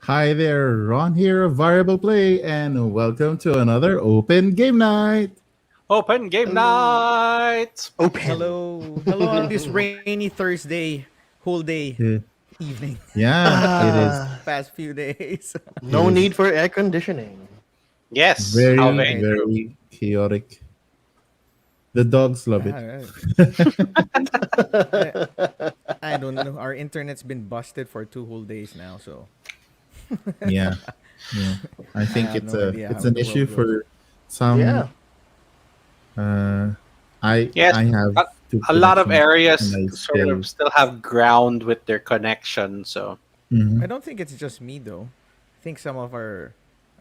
Hi there, Ron here of VariablePlay, and welcome to another open game night. Open game Hello. night. Open. Hello on this rainy Thursday, whole day, Uh, evening, yeah, it is. past few days. It No is need for air conditioning. Yes, how very, very Right. true. very chaotic. The dogs love it. Right. I, I don't know. Our internet's been busted for 2 whole days now, so Yeah, yeah. I I think have it's no a idea it's how an the issue world goes. for some. Yeah. Uh, I Yes, have a, two a lot of connections, and areas I sort still. of still have ground with their connection. So Mhm. I don't think it's just me though. I think some of our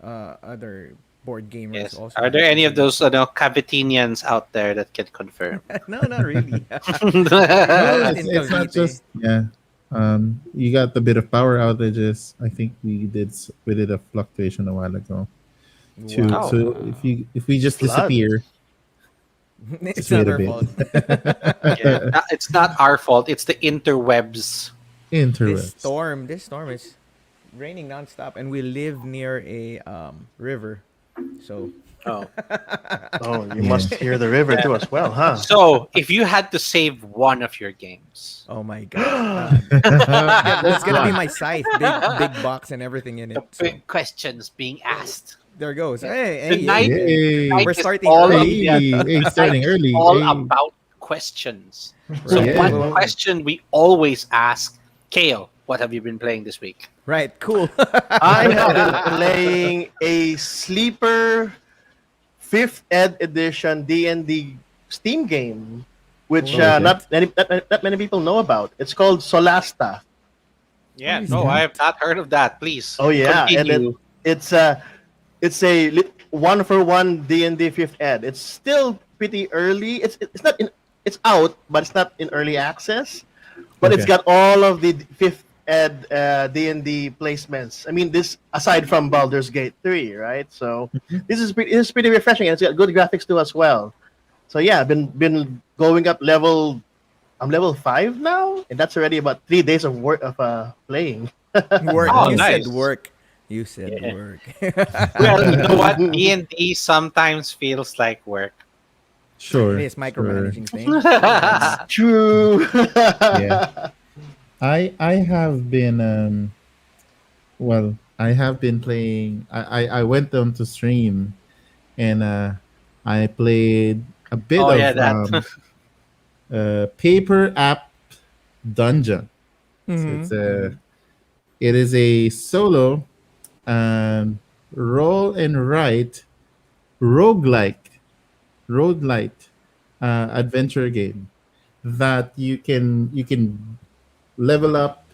other board gamers yes, also are have there the any same of those issue. Cavitinians out there that can confirm? No, not really. We're No, not it's in not Cavite. just you got a bit of power outages. I think we did a fluctuation a while ago too. Oh, So Wow. if we just Flood. disappear, It's just wait not a our bit. fault. yeah. It's not our fault. It's the interwebs. Interwebs. This storm is raining nonstop, and we live near a river. So Oh, Oh, you Yeah. must hear the river yeah. too as well, huh? So if you had to save one of your games, oh my god, that's Just gonna be one. my scythe, big box and everything in the it. So big questions being asked. there goes. Yeah. Hey, The hey, night, hey! Yay! night We're is starting all early. yeah, Hey, the night starting is early. all Hey, about questions. So Right. yeah. one Mhm. question we always ask, Kale, what have you been playing this week? Right. Cool. I have been playing a sleeper 5th ed edition D&D Steam game, which What? Okay. not many people know about. It's called Solasta. What Yeah, is no, I Mhm. have that? not heard of that. Please Oh yeah, and continue. it's one for one D&D 5th ed. It's still pretty early. It's not in it's out, but it's not in early access. But it's Okay. got all of the 5th ed D&D placements. I mean, this aside from Baldur's Gate 3, right? So Mhm. this is pretty refreshing, and it's got good graphics too as well. So yeah, I've been going up level. I'm level 5 now, and that's already about 3 days of work of playing. Work. Oh, You Nice. said nice. work. You said Yeah. work. Well, you know what? D&D sometimes feels like work. It Sure, is sure. micromanaging things. It's true. Yeah. I have been I have been playing. I went on to stream, and I played a bit Oh yeah, of that. paper app dungeon. So Mm-hmm. Mm-hmm. it is a solo um, roll and write roguelike roguelite adventure game that you can level up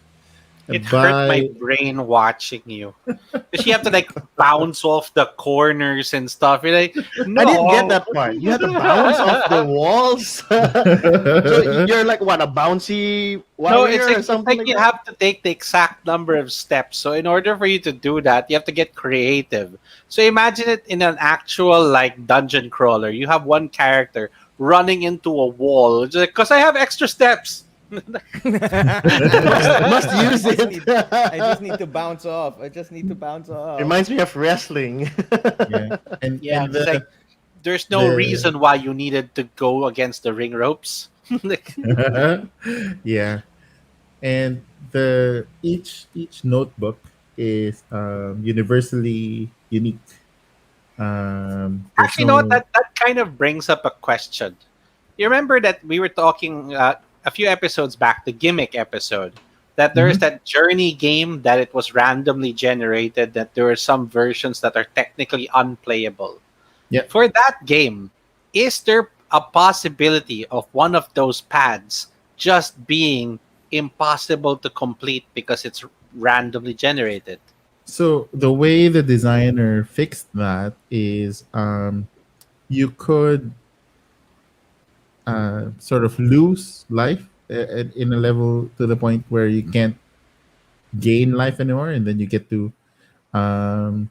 It hurt my by. brain watching you. Because you have to like bounce off the corners and stuff. You're like, I didn't get no. that part. You had to bounce off the walls. So you're like what, a bouncy No, warrior or it's something like like you that? have to take the exact number of steps. So in order for you to do that, you have to get creative. So imagine it in an actual like dungeon crawler. You have one character running into a wall just because I have extra steps. Must use it. I just need to bounce off. I just need to bounce off. Reminds me of wrestling. Yeah, Yeah, and it's like there's no the reason why you needed to go against the ring ropes. Like, yeah, and the each notebook is universally unique. There's actually, you know what? no. That kind of brings up a question. You remember that we were talking a few episodes back, the gimmick episode, that there's Mhm. that journey game that it was randomly generated, that there are some versions that are technically unplayable. Yep. For that game, is there a possibility of one of those pads just being impossible to complete because it's randomly generated? So the way the designer fixed that is, you could sort of lose life in a level to the point where you can't gain life anymore, and then you get to um,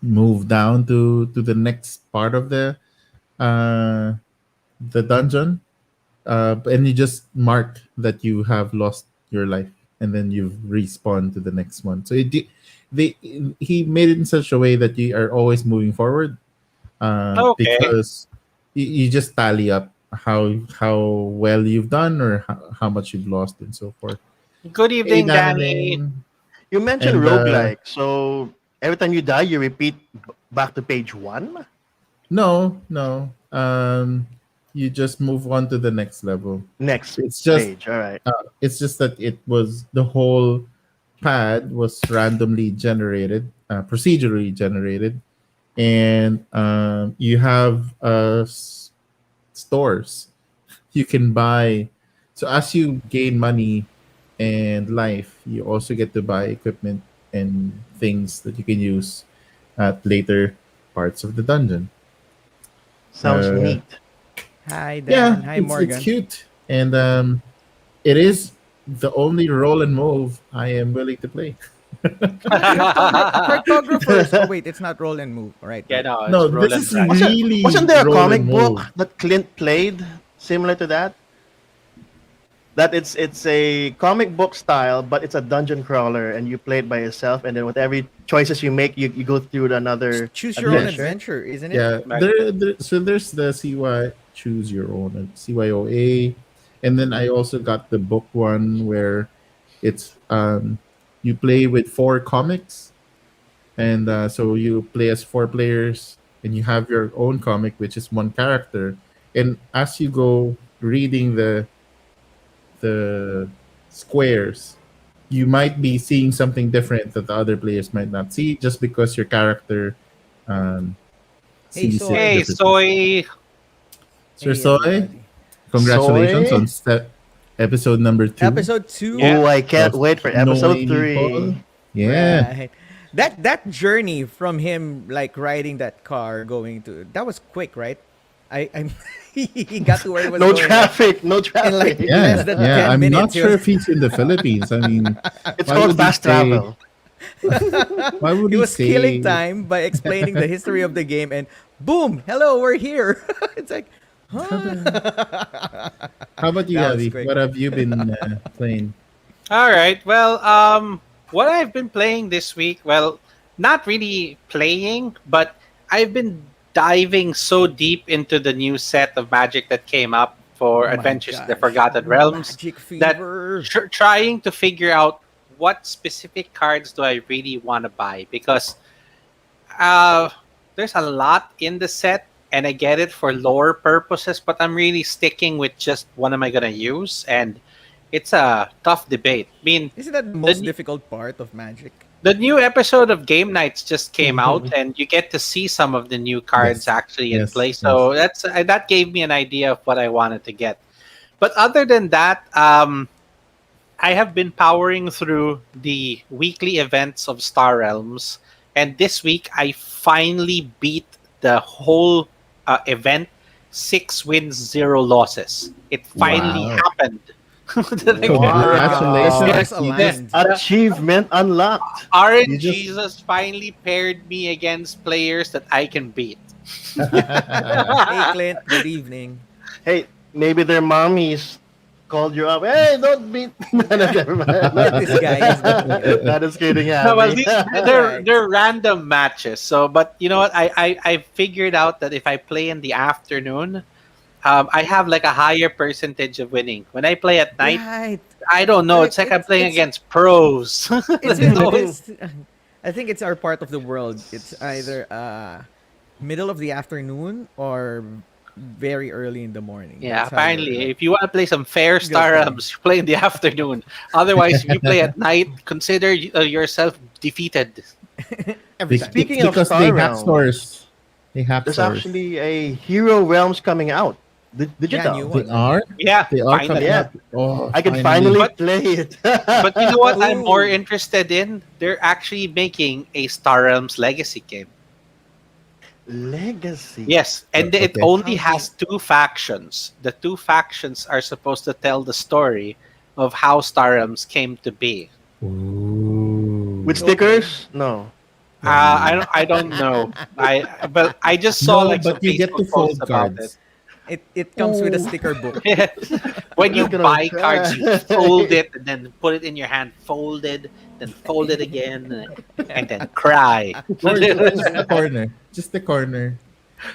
move down to the next part of uh, the dungeon, and you just mark that you have lost your life, and then you respawn to the next one. So they he made it in such a way that you are always moving forward, Okay. because you just tally up how well you've done, or how much you've lost, and so forth. Good Hey, evening, Danny. Danny. You mentioned And roguelike, so every time you die, you repeat back to page one. no, no, you just move on to the next level. Next It's just page. All right. it's just that it was the whole pad was randomly generated, procedurally generated, and you have stores you can buy. So as you gain money and life, you also get to buy equipment and things that you can use at later parts of the dungeon. Sounds Uh, neat. Hi Dan. yeah, Hi it's Morgan. cute, and it is the only roll and move I am willing to play. Cartographers. Oh wait, it's not roll and move. Right, Yeah, right. no, No, it's roll this and is drag. Wasn't really there a roll and comic book move. that Clint played similar to that? That it's a comic book style, but it's a dungeon crawler, and you play it by yourself, and then with every choices you make, you go through another Choose your own adventure. adventure, isn't it? Yeah, Right. so there's the CY choose your own, CYOA, and then I also got the book one where it's you play with four comics, and so you play as four players, and you have your own comic, which is one character, and as you go reading the squares, you might be seeing something different that the other players might not see, just because your character um, Hey sees it Soy. Hey, differently. soy. Sir Hey Soy, everybody. congratulations Soy. on episode number 2. Episode two. Yeah. Oh, I can't Of wait for No episode Amy Paul. three. Yeah. Right. That journey from him like riding that car going to that was quick, right? I he got to where he was No going like traffic. No in like traffic. less Yeah. than Yeah. 10 I'm not minutes. He sure was if he's in the Philippines. I mean, It's why called would he fast say, travel. why would he he was killing say, time by explaining the history of the game and boom, hello, we're here. It's like, how huh? about you, That was Avi? quick. What have you been playing? All right. Well, what I've been playing this week, well, not really playing, but I've been diving so deep into the new set of Magic that came up for Oh my Adventures in the gosh. Forgotten Realms, Magic that fever. trying to figure out what specific cards do I really want to buy, because uh, there's a lot in the set, and I get it for lore purposes, but I'm really sticking with just what am I gonna use, and it's a tough debate. I mean, Isn't that the the most new- difficult part of Magic? the new episode of Game Nights just came out, and you get to see some of the new cards Yes. actually in Yes. play. Yes. So that gave me an idea of what I wanted to get. But other than that, I have been powering through the weekly events of Star Realms, and this week I finally beat the whole event, 6 wins, 0 losses. It finally Wow. happened. The Congratulations. stars Wow. You just aligned. Achievement unlocked. you just Jesus finally paired me against players that I can beat. Hey Clint, good evening. Hey, maybe their mommies called you up. Hey, don't beat. Never Look, mind. this guy is going. That is kidding, No, well, Abby. they're random matches. So, but you know what? I figured out that if I play in the afternoon, I have like a higher percentage of winning. When I play at night, Right. I don't know. Like It's like I'm playing it's against pros. it's You know? it's I think it's our part of the world. It's either middle of the afternoon or very early in the morning. Yeah, That's how we're apparently, like if you want to play some fair go Star play. Realms, you play in the afternoon. Otherwise, if you play at night, consider yourself defeated. Every time. Speaking of because Star they have Realms, stores. They have there's stores. actually a Hero Realms coming out. Digital. new They one. are. Yeah, They are finally. coming Yeah. out. Oh, I can finally But- play it. But you know what I'm more Ooh. interested in? They're actually making a Star Realms Legacy game. Legacy. Yes, and it Okay. only How has 2 factions. The 2 factions are supposed to tell the story of how Star Realms came to be. Ooh. With stickers? No. I don't know. But I just saw No, like some but you get to Facebook posts fold about it. cards. It comes with a Ooh. sticker book. When you Just gonna buy cards, you fold cry. it and then put it in your hand, then fold it again, and then cry. Or just the corner. Just the corner.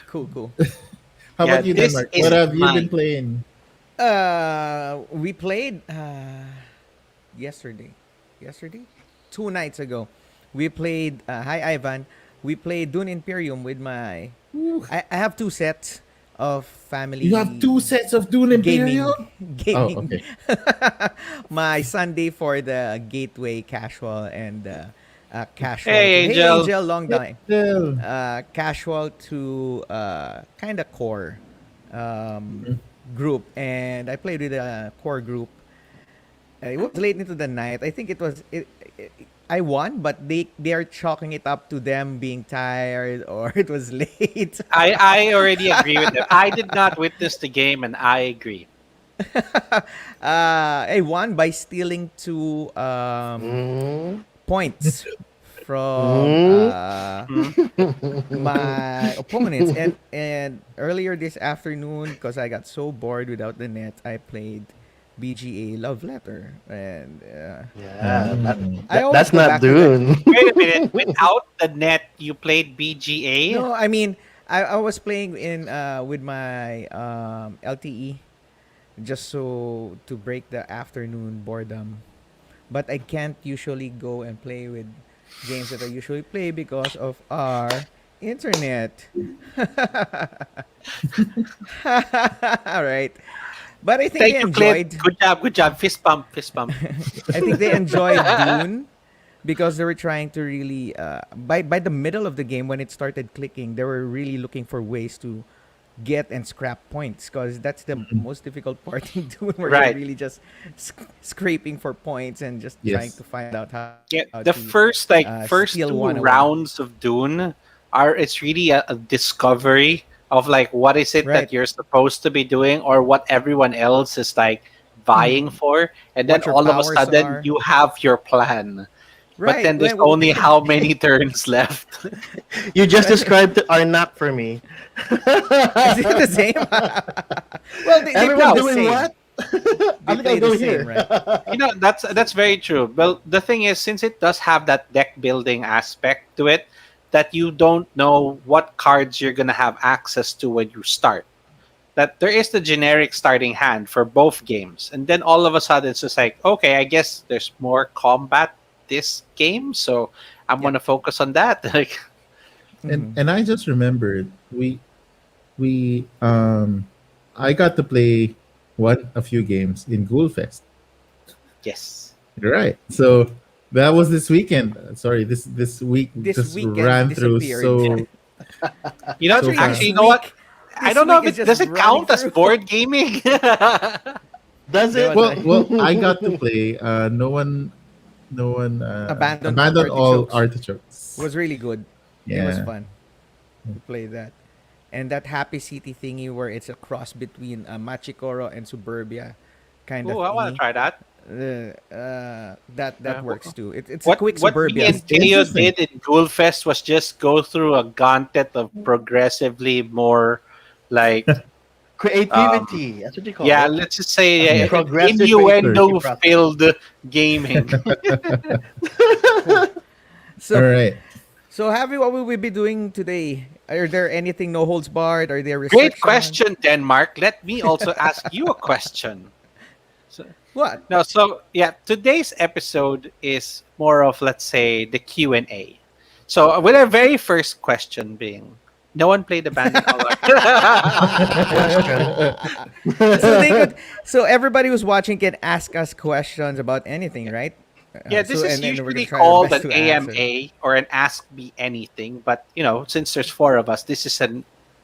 Cool, cool. How Yeah, about you, this Denmark? What is have you been mine. playing? We played yesterday. Yesterday? 2 nights ago. We played hi Ivan. We played Dune Imperium with my Ooh, I have two sets of you have family two sets of Dune Imperial? gaming Oh, gaming okay. my Sunday for the gateway casual and casual to Hey, hey Angel. Angel long time Still. casual to kind of core um, group, and I played with a core group. It was late into the night. I think it I won, but they are chalking it up to them being tired or it was late. I already agree with them. I did not witness the game, and I agree. I won by stealing two Mm, points from mm. Hmm? my opponents, and earlier this afternoon, because I got so bored without the net, I played BGA Love Letter, and Yeah, I always that's go not back to that. Dune. Wait a minute. Without the net, you played BGA? No, I mean I was playing in with my LTE just so to break the afternoon boredom. But I can't usually go and play with games that I usually play because of our internet. All right. But I think Thank they you, Clint. enjoyed Good job, good job. Fist bump, fist bump. I think they enjoyed Dune because they were trying to really by the middle of the game when it started clicking, they were really looking for ways to get and scrap points because that's the most difficult part in Dune where you're Right. really just scraping for points and just trying Yes. to find out how Yeah, to the first steal two 101. rounds of Dune are it's really a discovery of like what is it Right. that you're supposed to be doing or what everyone else is like vying Mhm. for, and then What your all of a powers sudden are. you have your plan, but Right. then there's only how many turns left. You just described Arnak for me. Is it the same? Well, they play Everyone the No, doing same. what? I They think I'll play the go same, here. right? that's very true. Well, the thing is, since it does have that deck building aspect to it, that you don't know what cards you're gonna have access to when you start. That there is the generic starting hand for both games, and then all of a sudden it's just like, okay, I guess there's more combat this game, so I'm Yep. gonna focus on that. Like, Hmm. And I just remembered we I got to play a few games in Ghoulfest. yes, Right. So that was this weekend. Sorry, this week This just weekend ran through disappeared. so Actually, actually, fast. you know what? I this don't know week if is it just does it running count as through. board gaming. Does There it? was Well, I got to play. No one Abandoned abandoned all artichokes. It artichokes. was really good. It was Yeah. fun to play that. And that Happy City thingy where it's a cross between Machikoro and Suburbia kind of Oh, I want to thingy. try that. That works too. It's a quick What me Suburbia. and It's Teo interesting. did in Ghoulfest was just go through a gauntlet of progressively more like um Creativity. That's what you call yeah, it. let's just say Yeah. Progressive creativity innuendo process. filled gaming. Cool. All So right. so Javi, what will we be doing today? Are there anything no holds barred? Are there Great restrictions? question, Denmark. Let me also ask you a question. So, What? no, so yeah, today's episode is more of let's say the Q&A. So with our very first question being, no one played Abandoned Color. Question. So they could so everybody who's watching can ask us questions about anything, right? Yeah, So this is and then we're gonna usually try our called best an to answer. AMA or an Ask Me Anything, but since there's four of us, this is an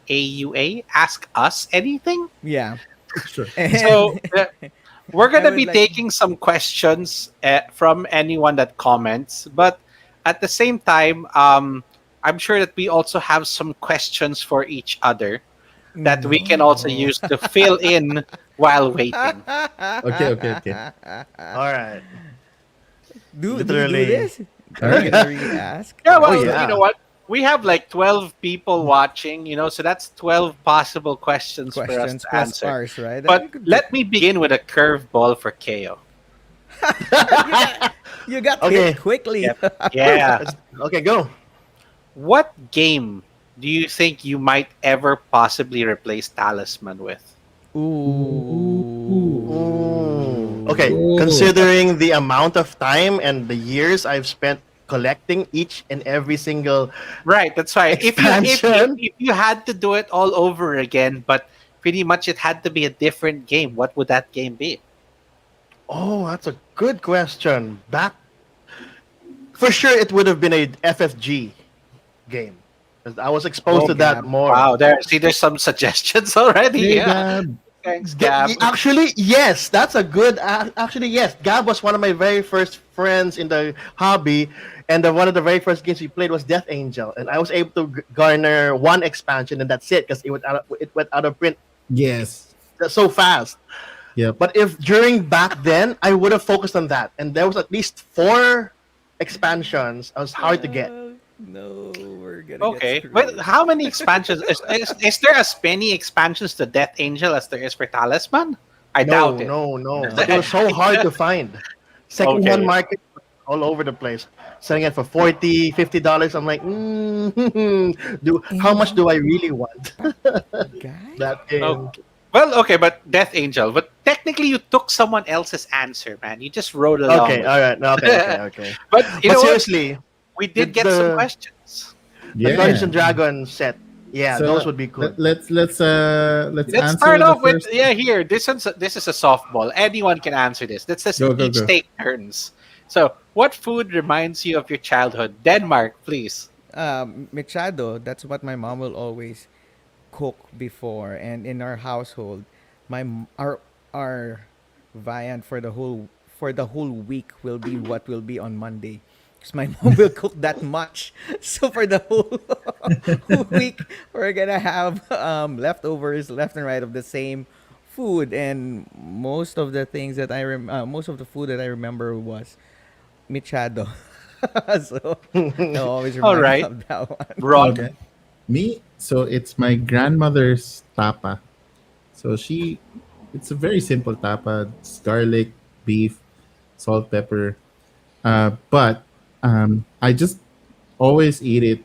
AUA, Ask Us Anything. Yeah. Sure. So And we're I gonna would be like taking some questions from anyone that comments, but at the same time, I'm sure that we also have some questions for each other that we can also no. use to fill in while waiting. Okay, okay, okay. All right. Do Literally. this? All Are you right. gonna really ask? Yeah, Oh well, So you know yeah. what? we have like 12 people watching, so that's 12 possible questions for us Questions to plus answer. ours, right? You But could do. let me begin with a curveball for KO. you got you got hit Okay. quickly. Yep. Yeah. Okay, go. What game do you think you might ever possibly replace Talisman with? Okay, Ooh. Oh, considering the amount of time and the years I've spent collecting each and every single Right, that's why. expansion. If you had to do it all over again, but pretty much it had to be a different game, what would that game be? Oh, that's a good question. Back for sure, it would have been a FFG game. 'Cause I was exposed Oh, to that Gab. more. Wow, there's some suggestions already. hey Yeah. Gab. Thanks, Gab. Actually, yes, that's a good. Actually, yes, Gab was one of my very first friends in the hobby, and one of the very first games we played was Death Angel, and I was able to garner one expansion, and that's it because it went out of print Yes. so fast. Yep. But if during back then, I would have focused on that, and there was at least 4 expansions. I was hard to get. No, we're gonna get Okay, screwed. but how many expansions? Is there as many expansions to Death Angel as there is for Talisman? I No, doubt it. no, no. It was so hard to find. Second-hand Okay. market all over the place. Selling it for $40, $50. I'm like, how much do I really want Guy? that game? Okay. Well, okay, but Death Angel. But technically, you took someone else's answer, man. You just rode along Okay, with all it. right, okay. But you But know what? seriously, We did the get some the, questions. the Yeah. Dungeons and Dragons set, yeah, So those would be cool. let's Let's answer start the off with first. here. This is a softball. Anyone can answer this. Let's just Go, go, each go. take turns. So, what food reminds you of your childhood? Denmark, please. Machado, that's what my mom will always cook before, and in our household, our viand for the whole week will be what will be on Monday. Because my mom will cook that much, so for the whole, whole week we're gonna have leftovers left and right of the same food, and most of the things that most of the food that I remember was Michado. So I'll always All remind me right, of that one. Rod. Okay. Me, so it's my grandmother's tapa. So it's a very simple tapa. It's garlic, beef, salt, pepper. But I just always eat it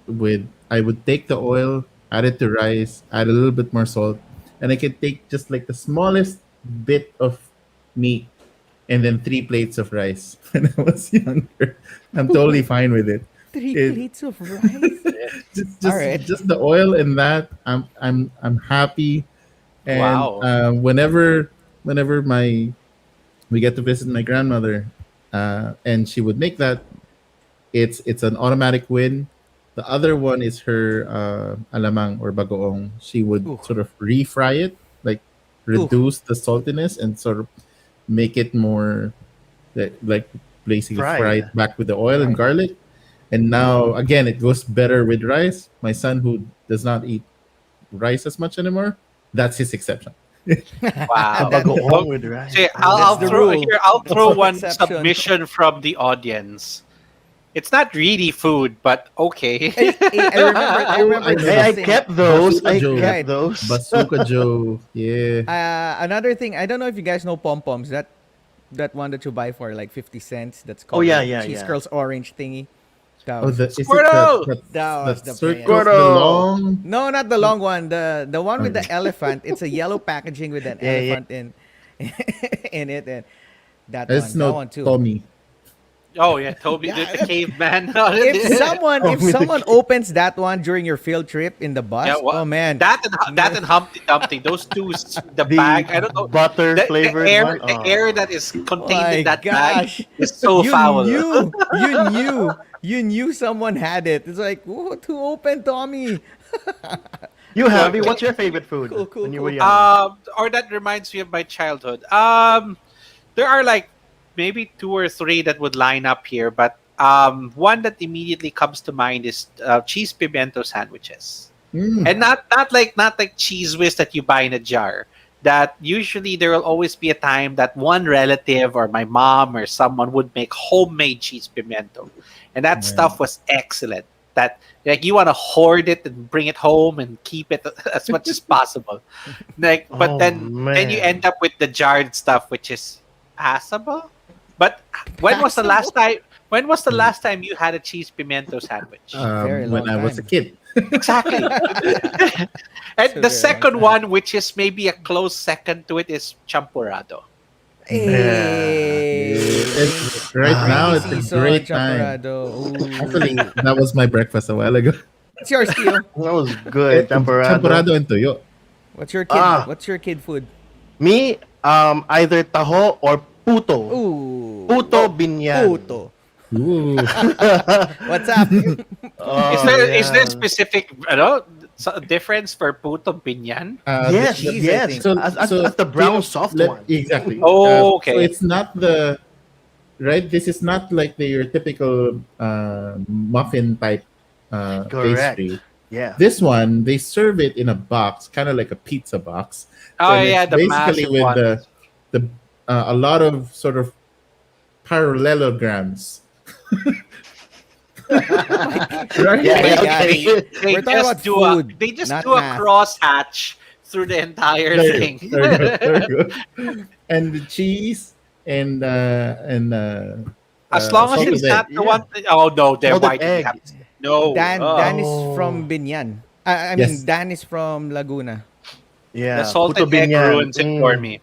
with. I would take the oil, add it to rice, add a little bit more salt, and I can take just like the smallest bit of meat and then 3 plates of rice when I was younger. I'm totally fine with it. Three It plates of rice. just All just right. just the oil and that I'm happy. And Wow. whenever my we get to visit my grandmother, and she would make that, it's an automatic win. The other one is her alamang or bagoong. She would Ooh, sort of refry it, like ooh. reduce the saltiness and sort of make it more like basically fry Fried. it back with the oil and Right. garlic. And now again, it goes better with rice. My son, who does not eat rice as much anymore, that's his exception. Wow. Bagoong Okay. with rice. See, Oh. I'll That's the throw rule. here. I'll That's throw the one exception. submission from the audience. It's not really food, but okay. I remember. I remember I know Hey, I testing. kept those. Bazooka I Joe. kept Right. those. Bazooka Joe. Yeah. Another thing. I don't know if you guys know pom poms. That one that you buy for like 50 cents. That's Oh, called yeah, the yeah, Cheese yeah. Curls orange thingy. That Oh, was is it Squirtle! That was the the circle, best. the Squirtle! long? no, not the long one. The one with Okay. the elephant. It's a yellow packaging with an Yeah, yeah. elephant in in it, and that I just one. That know one too. Tommy. Oh yeah, Toby Yeah, the caveman. Oh, If with the someone opens that one during your field trip in the Yeah, bus, what oh man, that and Humpty Dumpty, those two, the The bag. I don't know. butter flavored one. The air Oh. that is contained in my that bag gosh, is so foul. you knew someone had it. It's like, oh, to open, Tommy. You Well, Harvey, what's your favorite food Cool, when you were cool. young? Or that reminds me of my childhood. There are like maybe two or three that would line up here, but one that immediately comes to mind is cheese pimento sandwiches. Mm, And not like cheese whiz that you buy in a jar. That usually there will always be a time that one relative or my mom or someone would make homemade cheese pimento, and that right. stuff was excellent. that like you want to hoard it and bring it home and keep it as much as possible. Like, but Oh then you end man. up with the jarred stuff, which is passable. But when was the last Passable. time? When was the last time you had a cheese pimento sandwich? Very When long I was a time. kid. Exactly. It's And a the very long second time. one, which is maybe a close second to it, is champurrado. Yeah, Hey, right rainy now it's a season, great time. chaparado. Actually, Ooh. that was my breakfast a while ago. What's yours, Keo? That was good, Champorado. Champurrado and toyo. What's your kid? Ah, What's your kid food? me, either taho or puto. Ooh. Puto Oh, binyan. Puto. Ooh. What's up? Oh is there yeah. specific difference for puto binyan? The, Yes, Cheese, I yes. think. As the brown soft one. exactly. Oh, So okay. it's not the right. This is not like your typical muffin type Correct. pastry. Yeah. This one they serve it in a box, kind of like a pizza box, Oh and it's yeah, the basically massive with ones. the a lot of sort of parallelograms, Oh my god. right? Oh Yeah, my yeah, god. okay. We're talking about food, They just not do a math. crosshatch through the entire There you thing. go. There you go. There you go. And the cheese and As long as salted it's Cheese. egg. not the Yeah. one. Oh no, then Salted why do we have? egg. No. Dan is Oh. from Binyan. I mean, Yes. Dan is from Laguna. The Yeah. Puto salted egg binyan. ruins it for Mm. me. Yeah.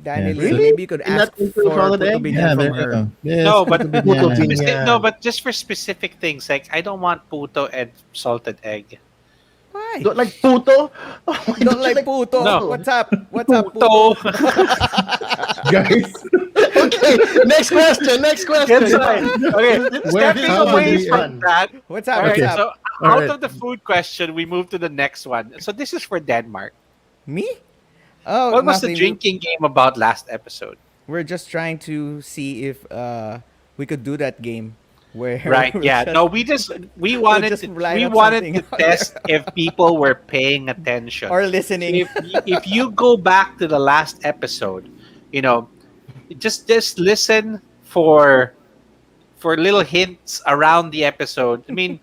Danny, So Really? maybe you could You're not ask into for solid Puto egg? Binyan yeah, from there you her. go. Yes, No, but puto Puto binyan. no, binyan. but just for specific things, like I don't want puto and salted egg. You Why? don't like puto? Oh, why You don't don't you like like Puto? No, puto? What's up? What's up, puto. Puto? Guys, Okay, next question. Next It's question. fine. Okay, where? stepping This How one. did away This we end? from one. that. What's All up? What's right, Okay. up? so All out right. of the food question, we move to the next one. So this is for Denmark. Me? Oh, What was the nothing. drinking game about last episode? We're just trying to see if we could do that game where Right. Yeah. No, we'll just line we up wanted something to out there test if people were paying attention. or So listening. if you go back to the last episode, you know, just listen for little hints around the episode. I mean,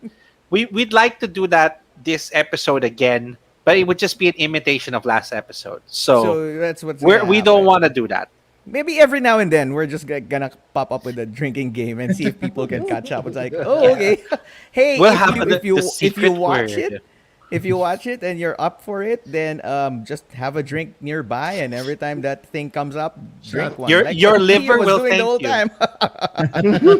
we'd like to do that this episode again, but it would just be an imitation of last episode. So So that's what's gonna we don't happen. want to do that. Maybe every now and then we're just gonna pop up with a drinking game and see if people can catch up. It's like, oh, Yeah. okay. Hey, We'll have the if you secret watch word. it, if you watch it and you're up for it, then just have a drink nearby, and every time that thing comes up, drink one. Like Your what Keo liver was will doing the thank whole you. time.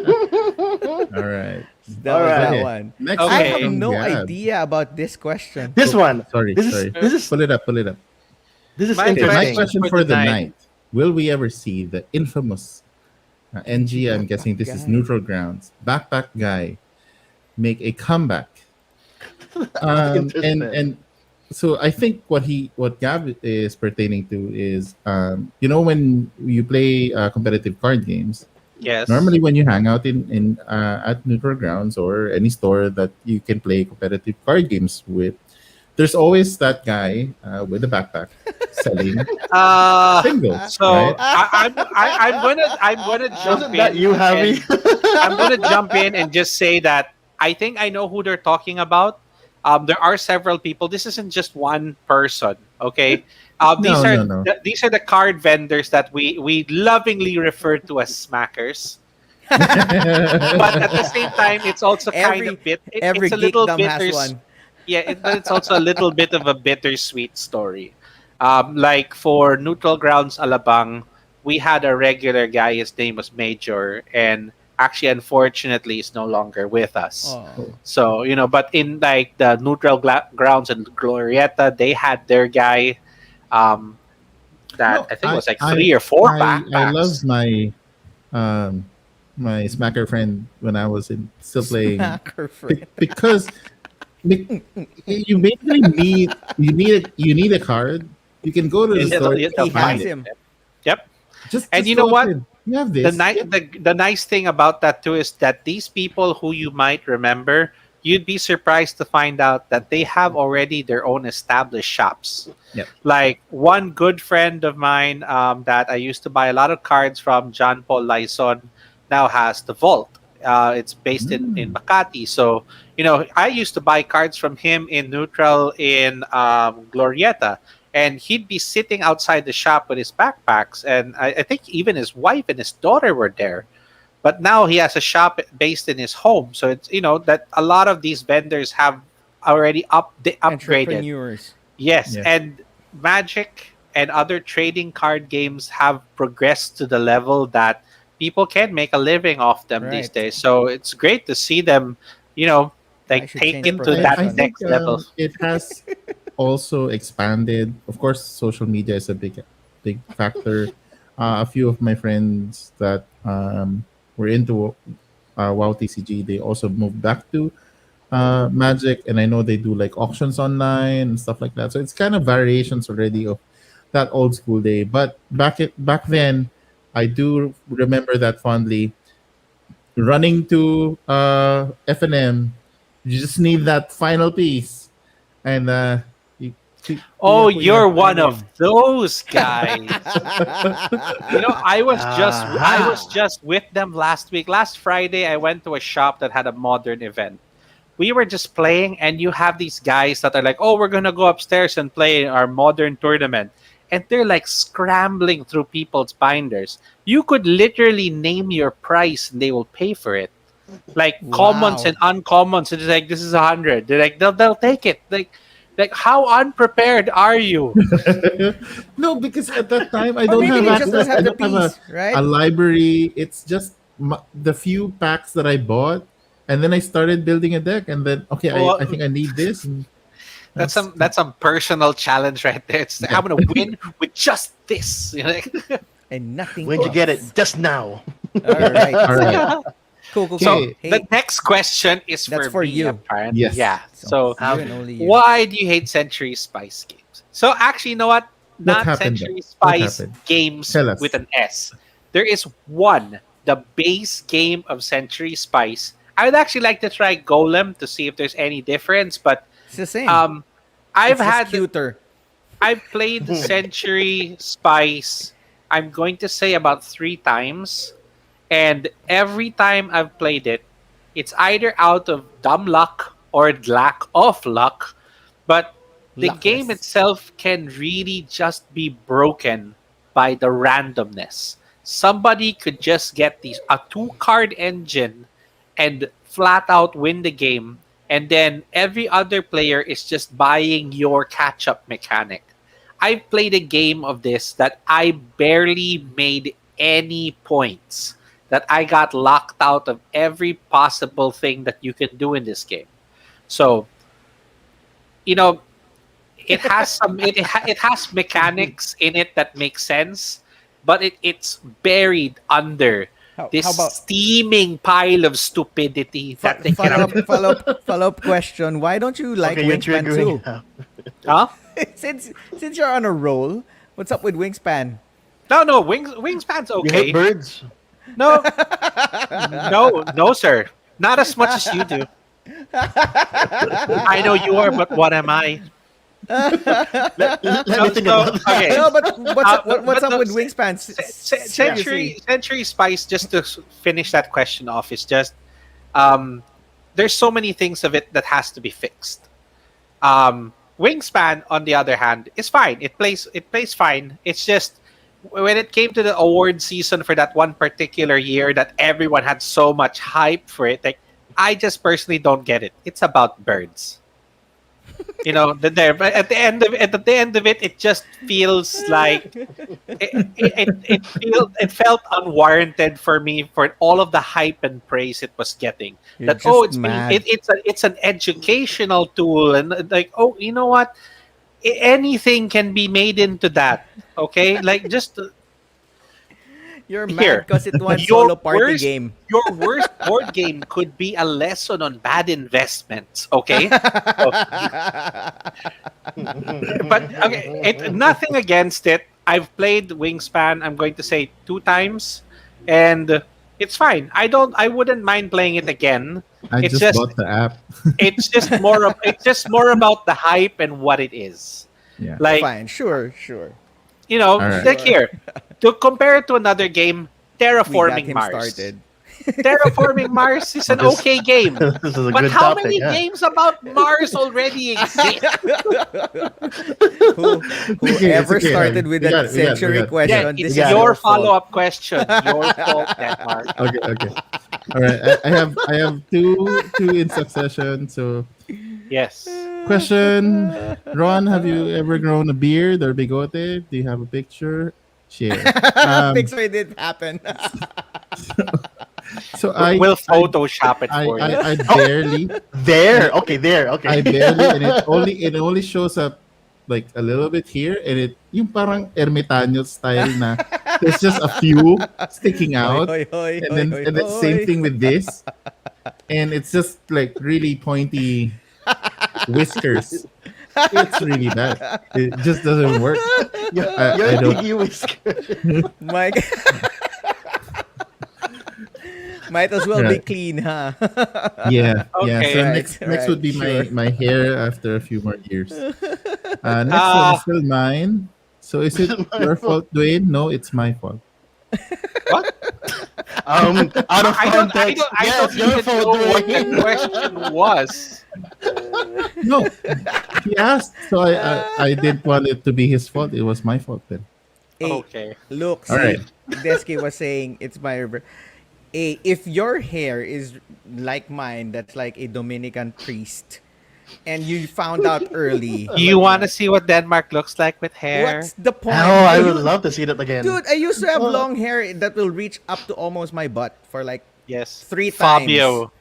All right. That All was right. that Okay. one. Next I Okay. have from no Gab. idea about this question. This one. Sorry, This is sorry. this is Pull it up. Pull it up. this is My Okay, my interesting. question question for for the the night. night: will we ever see the infamous NG? I'm guessing this is Guy. neutral grounds. Backpack guy make a comeback. And Interesting. so I think what Gab is pertaining to is when you play competitive card games. Yes. Normally, when you hang out in at neutral grounds or any store that you can play competitive card games with, there's always that guy with a backpack selling singles, So right? I'm gonna jump Wasn't that in you, Javi? I'm gonna jump in and just say that I think I know who they're talking about. There are several people. This isn't just one person. Okay. No, no, no. These are the card vendors that we lovingly refer to as smackers. But at the same time, it's also kind every of every it's a little geekdom has bitter. one. Yeah, but it's also a little bit of a bittersweet story. Like for Neutral Grounds Alabang, we had a regular guy. His name was Major, and actually, unfortunately, is no longer with us. Oh. So but in like the Grounds and Glorieta, they had their guy. Um, that No, I think was like I 3 or 4 I love backpacks. um my smacker friend when I was still playing Smacker friend. because you basically need a card. You can go to the And store they'll and He has find find it. it. him. Yep. And Just you know go up what? in. You have the this. nice the nice thing about that too is that these people who you might remember, you'd be surprised to find out that they have already their own established shops. Yep. Like one good friend of mine that I used to buy a lot of cards from, John Paul Lyson, now has the Vault, It's based in Makati. So, I used to buy cards from him in Neutral in Glorieta. And he'd be sitting outside the shop with his backpacks. And I think even his wife and his daughter were there. But now he has a shop based in his home. So it's, that a lot of these vendors have already upgraded. Entrepreneurs. Yes, Yes. and Magic and other trading card games have progressed to the level that people can make a living off them these Right. days. So it's great to see them, you know, I like should take change it to that I profession. think next level. it has also expanded. Of course, social media is a big factor. A few of my friends that were into WoW TCG, they also moved back to Magic, and I know they do like auctions online and stuff like that. So it's kind of variations already of that old school day. But back then, I do remember that fondly. Running to FNM, you just need that final piece, and you, Oh, kuya kuya. you're one of Ayun. those guys. I was Aha. just with them last week. Last Friday, I went to a shop that had a modern event. We were just playing, and you have these guys that are like, "Oh, we're gonna go upstairs and play our modern tournament," and they're like scrambling through people's binders. You could literally name your price, and they will pay for it. Like commons Wow. and uncommons, it's like this is 100. They're like they'll take it. Like how unprepared are you? No, because at that time I Or don't maybe have they just don't access. I have the don't have piece, a right? library. It's just the few packs that I bought, and then I started building a deck, and then okay, I Well, think I need this, and that's that's some personal challenge right there. It's like, yeah. I'm gonna win with just this. And nothing When'd you get it? else. Just now. All right. All right. Cool, cool, So cool. Okay. the Hey, next question is that's for for me, you. apparently. Yes. Yeah. So So you How and only you. why do you hate Century Spice games? So actually, you know what? What Not happened then? Century What Spice happened? games Tell with us. an S. There is one, the base game of Century Spice. I would actually like to try Golem to see if there's any difference, but It's the same. um, I've It's just had cuter. I've played Century Spice. I'm going to say about 3 times, and every time I've played it, it's either out of dumb luck or lack of luck, but the game Luckless. itself can really just be broken by the randomness. Somebody could just get a 2 card engine and flat out win the game, and then every other player is just buying your catch up mechanic. I've played a game of this that I barely made any points, that I got locked out of every possible thing that you can do in this game. So, you know, it has mechanics in it that make sense, but it's buried under this How about steaming pile of stupidity that they follow cannot. up, follow up question? Why don't you like Okay, you're Wingspan triggering too? now. Huh? Since you're on a roll, what's up with Wingspan? No, Wingspan's You hate okay. birds? No, no, sir. Not as much as you do. I know you are, but what am I? Let me So, think so about that. okay. No, but what's But up no, with Wingspan? Seriously. Century Spice. Just to finish that question off, is just um, there's so many things of it that has to be fixed. Wingspan, on the other hand, is fine. It plays fine. It's just when it came to the award season for that one particular year that everyone had so much hype for it, like I just personally don't get it. It's about birds. But at the end of it, it just feels like it felt unwarranted for me for all of the hype and praise it was getting. You're That, oh, just mad. it's an educational tool, and like, oh, you know what, anything can be made into that. Okay, like, just You're mad here, because it won your solo party worst game. your worst board game could be a lesson on bad investments. Okay. So, but okay, nothing against it. I've played Wingspan. I'm going to say 2 times, and it's fine. I wouldn't mind playing it again. I It's just just bought the app. it's just more about the hype and what it is. Yeah. Like, Fine, sure, sure. All right. like Sure. here, to compare it to another game, We got Terraforming him Mars. started. Terraforming Mars is an This- okay game. this is a But good how topic. many Yeah. games about Mars already exist? Who, whoever okay, started Javi. with We got that it, we got it, we century got it. question, Yeah, this it's is got it. your your fault. follow-up question. Your fault, Denmark. Okay. All right. I have two in succession. So Yes. question, Ron, have you ever grown a beard or bigote? Do you have a picture? Share. Pixar did happen. So We'll Photoshop it for you. I barely There. Okay. There. Okay. I barely, and it only shows up like a little bit here, and yung parang ermitaño style na there's just a few sticking out, Hoy, hoy, and hoy, then hoy, and then same hoy. thing with this, and it's just like really pointy whiskers. It's really bad. It just doesn't work. You're, I you're don't- piggy whisker. Mike. Might as well be Right. clean, huh? Yeah, yeah. Okay. So Right, next right, would be sure. my hair after a few more years. Next one Ah. is still mine. So is it My your fault. fault, Dwayne? No, it's my fault. What? Out of I context. don't Yes, your even know fault, what Dwayne. the question was. No, he asked, so I didn't want it to be his fault. It was my fault then. Hey, Okay. look, see, All right. Deski was saying it's my river. Hey, if your hair is like mine, that's like a Dominican priest, and you found out early. You want to see what Denmark looks like with hair? What's the point? Oh, I would You- love to see that again. Dude, I used to have Well- long hair that will reach up to almost my butt for like, Yes. 3 Fabio.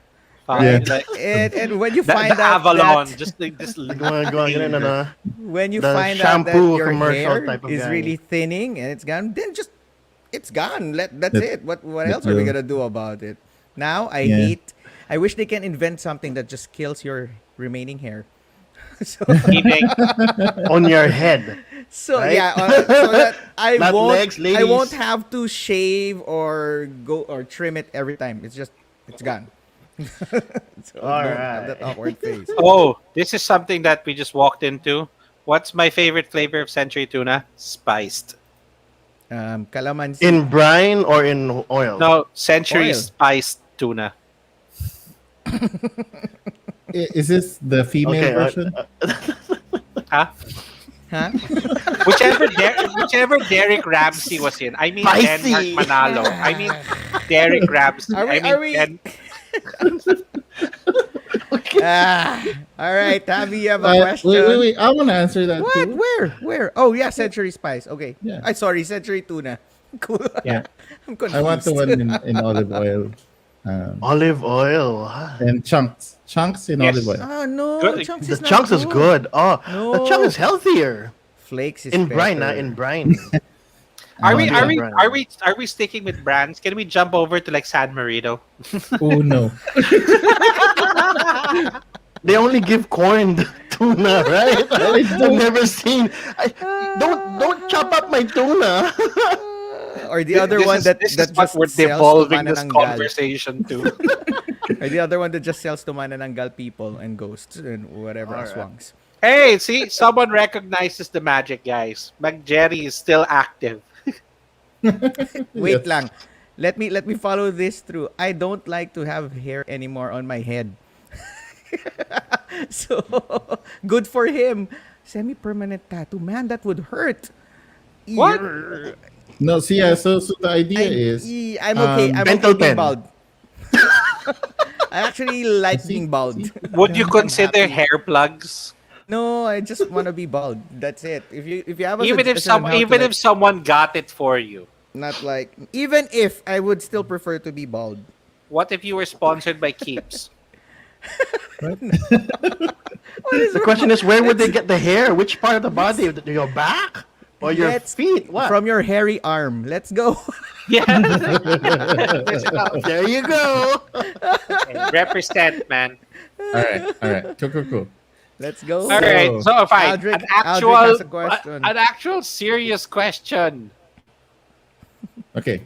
Yeah. Like, and when you the find out Avalon. that, Just like this. Go on, ganun, ano. when you the find out that shampoo your commercial hair type of is guy. really thinning and it's gone, then just it's gone. That's Let- it. What let else are we go. gonna do about it? Now Yeah. I wish they can invent something that just kills your remaining hair. so Meaning, On your head. so Right? yeah, so that I Not won't legs, I won't ladies. have to shave or go or trim it every time. It's gone. So All don't have that right. awkward face. oh, this is something that we just walked into. What's my favorite flavor of century tuna? Spiced. Calamansi. In brine or in oil? No, century Oil. spiced tuna. Is this the female Okay, version? Huh? Huh? Whichever Derek Ramsey was in. I mean Spicy. Denmark Manalo. I mean Derek Ramsey. Are we- All right, Tavi, you have a question. Wait. I want to answer that What? too. Where? Oh yeah, Century Spice. Okay. Yeah. I sorry, Century Tuna. Cool. Yeah, I'm confused. I want the one in olive oil, Olive oil. and chunks in Yes. olive oil. Oh no, Good. chunks The is not chunks is good. Oh, the No. chunk is healthier. Flakes is In brine, better. in brine. Are we Yeah. are we sticking with brands? Can we jump over to like San Marino? Oh no. They only give corned tuna, right? I've never seen. Don't chop up my tuna. Or the other This one is- that this that is what just we're sells to devolving this manananggal. conversation to. Or the other one that just sells to manananggal people and ghosts and whatever Alright. aswangs. Hey, see, someone recognizes the magic, guys. McJerry is still active. Wait Yes. lang. Let me follow this through. I don't like to have hair anymore on my head. So good for him. Semi-permanent tattoo, man, that would hurt. What? No, see, yeah. So the idea is I'm okay. I'm okay Dental being pen. bald. I actually like See- being bald. see? Would you I'm consider happy. hair plugs? No, I just want to be bald. That's it. If you have a Even if suggestion on how to, even like, if someone got it for you. not like even if I would still prefer to be bald. What if you were sponsored by Keeps? What is The question is, where would they get the hair? Which part of the body? Your back or your Let's- feet? What? from your hairy arm? Let's go. Yeah. There you go. Represent, man. all right. Cool. Let's go. All right. So fine. Aldrich- An Aldrich has a actual, question. an actual serious question. Okay.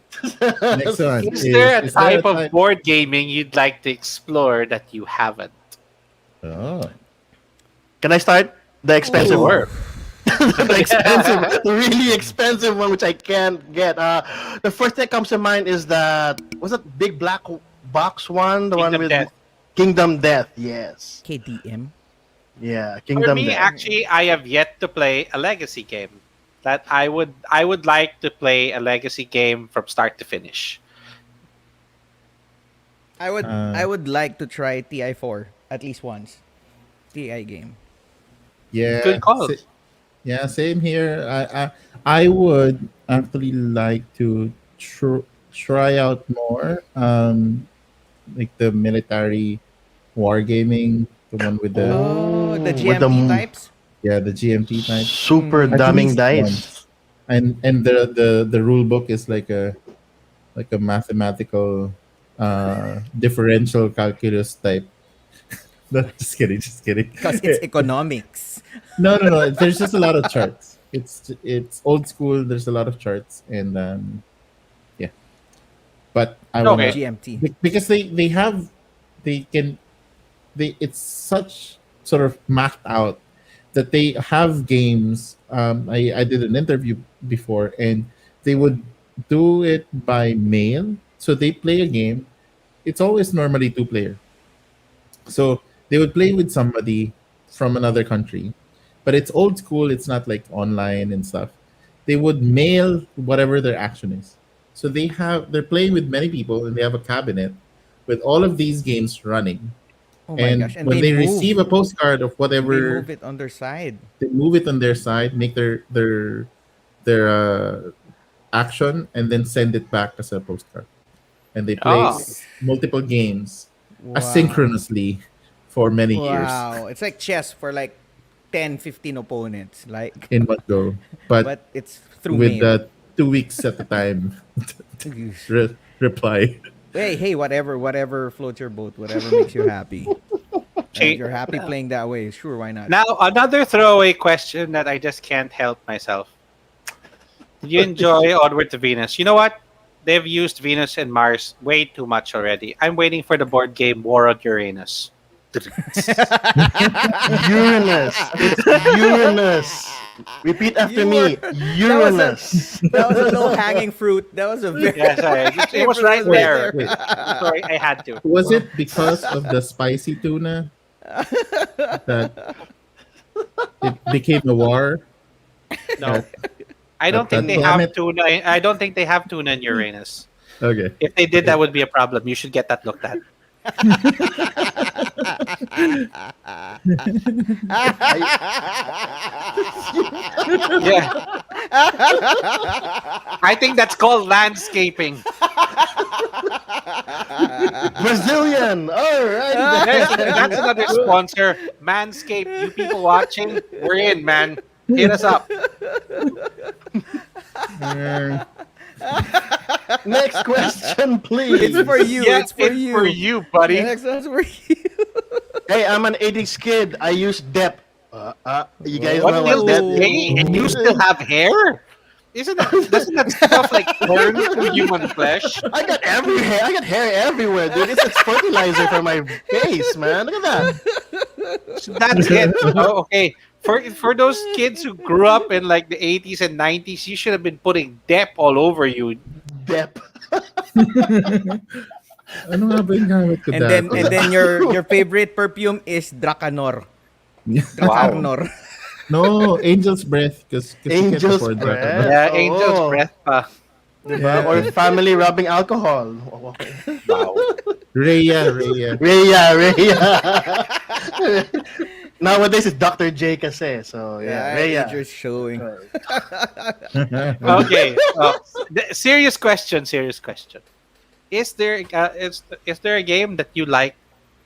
Next one. Is there a is type of board gaming you'd like to explore that you haven't? Oh, Can I start? The expensive Sure. one. The expensive, the really expensive one, which I can't get. The first thing that comes to mind is that was it big black box one, the one Kingdom with Death. Kingdom Death. Yes, KDM. yeah, For Kingdom me, Death. actually, I have yet to play a legacy game. That I would like to play a legacy game from start to finish. I Uh, would like to try TI4 at least once. TI game. Good yeah, call. yeah, same here. I would actually like to try out more, like the military wargaming, the one with the Oh, the Oh, with the GMT types. the GMT type, super at dumbing least dice. once. And the rule book is like a mathematical differential calculus type. No, just kidding, just kidding. Because it's economics. No. There's just a lot of charts. It's old school. There's a lot of charts, and yeah. But I Okay. wanna GMT. because they can it's such sort of mapped out that they have games. I did an interview before, and they would do it by mail. So they play a game. It's always normally two player. So they would play with somebody from another country, but it's old school. It's not like online and stuff. They would mail whatever their action is. So they're playing with many people, and they have a cabinet with all of these games running. Oh my And gosh! And when they they receive move. a postcard of And they whatever, move it on their side. they move it on their side, make their action, and then send it back as a postcard. And they play Oh, It's multiple games wow. asynchronously for many years Wow. It's like chess for like 10, 15 opponents. Like, in one go, but but it's through with mail. 2 weeks at a time reply. Hey, whatever floats your boat, whatever makes you happy. Right? cha- You're happy playing that way. Sure, why not? now another throwaway question that I just can't help myself. Did you enjoy Onward to Venus? You know what? They've used Venus and Mars way too much already. I'm waiting for the board game War on Uranus. Uranus. It's Uranus. Repeat after You were me. that was a Uranus. that was a low hanging fruit. That was a very Yeah, sorry. It was right Wait, there. wait. Sorry, I had to. Was it because of the spicy tuna that it became a war? No, At, I don't at think that they have planet? tuna. I don't think they have tuna in Uranus. Okay. If they did, that would be a problem. You should get that looked at. Yeah, I think that's called landscaping. Brazilian. All right. That's another sponsor. Manscaped. You people watching, we're in, man. Hit us up. Uh, Next question, please. It's for you. Yeah, It's for you. for you, The buddy. next one's for you. Hey, I'm an 80s kid. I use DEP. You guys What know is what this DEP gay? And you still have hair? Doesn't that stuff like burn through human flesh? I got every hair. I got hair everywhere, dude. It's fertilizer for my face, man. Look at that. That's it. Oh, okay. For those kids who grew up in like the 80s and 90s, you should have been putting Dep all over you. DEP. ano nga ba yung gamit ko dati? And then your favorite perfume is Dracanor. Wow. Dracarnor. No, Angel's Breath because you can't Angel's afford Breath. that. Yeah, Oh. Angel's Breath pa. Diba? Or family rubbing alcohol. Okay. Wow. Rhea. Rhea. Nowadays it's Dr. J kasi. So yeah, Yeah, Rhea. you're showing. Okay. Serious question. Serious question. Is there a game that you like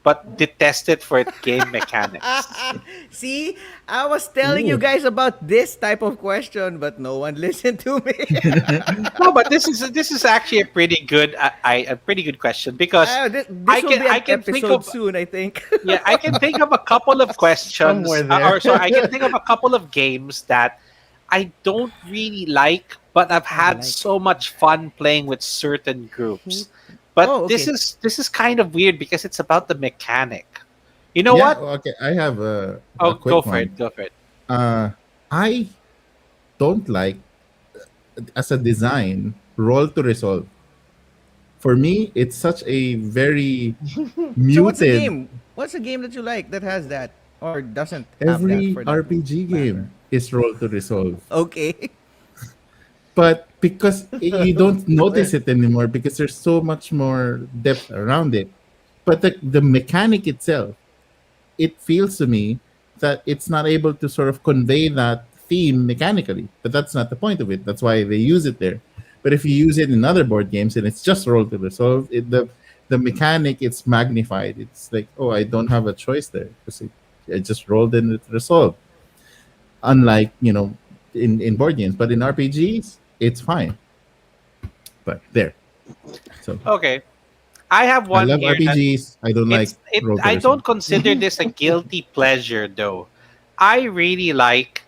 but detested for its game mechanics? See, I was telling you Ooh. guys about this type of question, but no one listened to me. No, but this is actually a pretty good a pretty good question because This I will can- be an I can think episode of- soon, I think. yeah, I can think of a couple of questions, Somewhere there. or so I can think of a couple of games that I don't really like, but I've had like. so much fun playing with certain groups. But Oh, okay. this is kind of weird because it's about the mechanic. You know Yeah, what? okay. I have a Oh, quick go for one. it. Go for it. I don't like as a design roll to resolve. For me, it's such a very So what's a muted. game? What's a game that you like that has that or doesn't have that Every for that RPG matter? game is roll to resolve. Okay. But because you don't notice it anymore because there's so much more depth around it. But the mechanic itself, it feels to me that it's not able to sort of convey that theme mechanically. But that's not the point of it. That's why they use it there. But if you use it in other board games and it's just roll to resolve, the mechanic it's magnified. It's like, oh, I don't have a choice there because I just rolled and it resolved. Unlike in board games, but in RPGs, it's fine. But there, so Okay. I have I one love here that RPGs. I don't like roll to I resolve. don't consider this a guilty pleasure though. I really like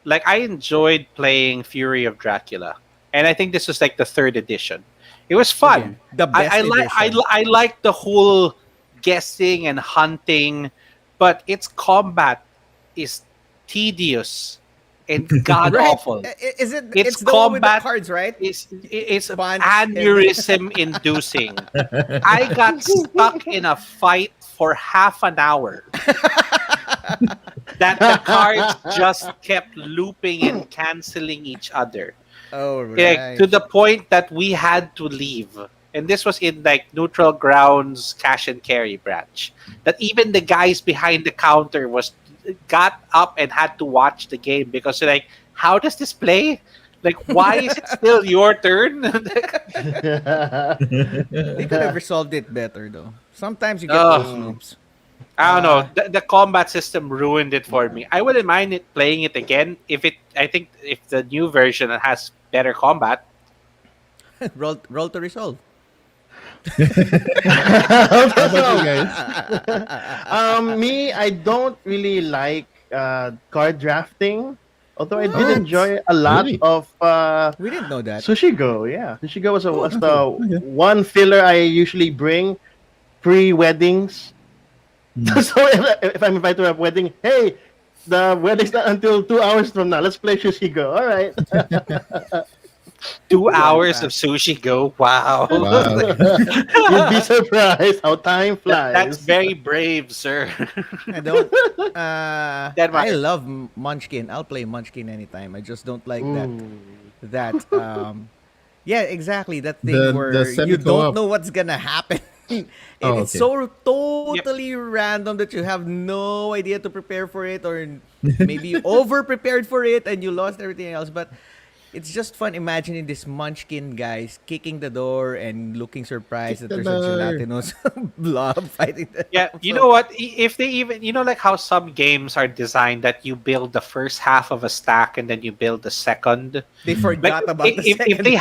I enjoyed playing Fury of Dracula. And I think this was like the third edition. It was Okay. fun. The best edition. I like the whole guessing and hunting, but its combat is tedious and god Right. awful. Is it? Its It's the one with the combat cards, right? is Punch. aneurysm inducing. I got stuck in a fight for half an hour that the cards just kept looping and canceling each other. Oh Like, right. to the point that we had to leave. And this was in like neutral grounds cash and carry branch. That even the guys behind the counter was got up and had to watch the game because they're like, how does this play? Like, why is it still your turn? They could have resolved it better though. Sometimes you get those Ugh. loops. I don't Uh, know. The combat system ruined it for me. I wouldn't mind it playing it again if it. I think if the new version has better combat. roll to resolve. How about you guys? Me, I don't really like card drafting. Although I did What? enjoy a lot Really? of We didn't know that. Sushi Go. Yeah, Sushi Go was Oh, the okay. one filler I usually bring pre-weddings. Hmm. So if I'm invited to a wedding, hey, the wedding's not until 2 hours from now. Let's play Sushi Go. All right. 2 hours of sushi go. Wow. Wow. You'd be surprised how time That's flies. very brave, sir. I don't. Denmark. I love Munchkin. I'll play Munchkin anytime. I just don't like that. Ooh. That. Yeah, exactly. That thing The where semi you don't co-op. know what's gonna happen. And Oh, it's okay. so totally random that you have no idea to prepare for it, or maybe you over prepared for it and you lost everything else. But it's just fun imagining this Munchkin guys kicking the door and looking surprised Kick that the there's a door. gelatinous blob fighting them. Yeah, you know what? If they even, like how some games are designed that you build the first half of a stack and then you build the second. They Like forgot about the if second. they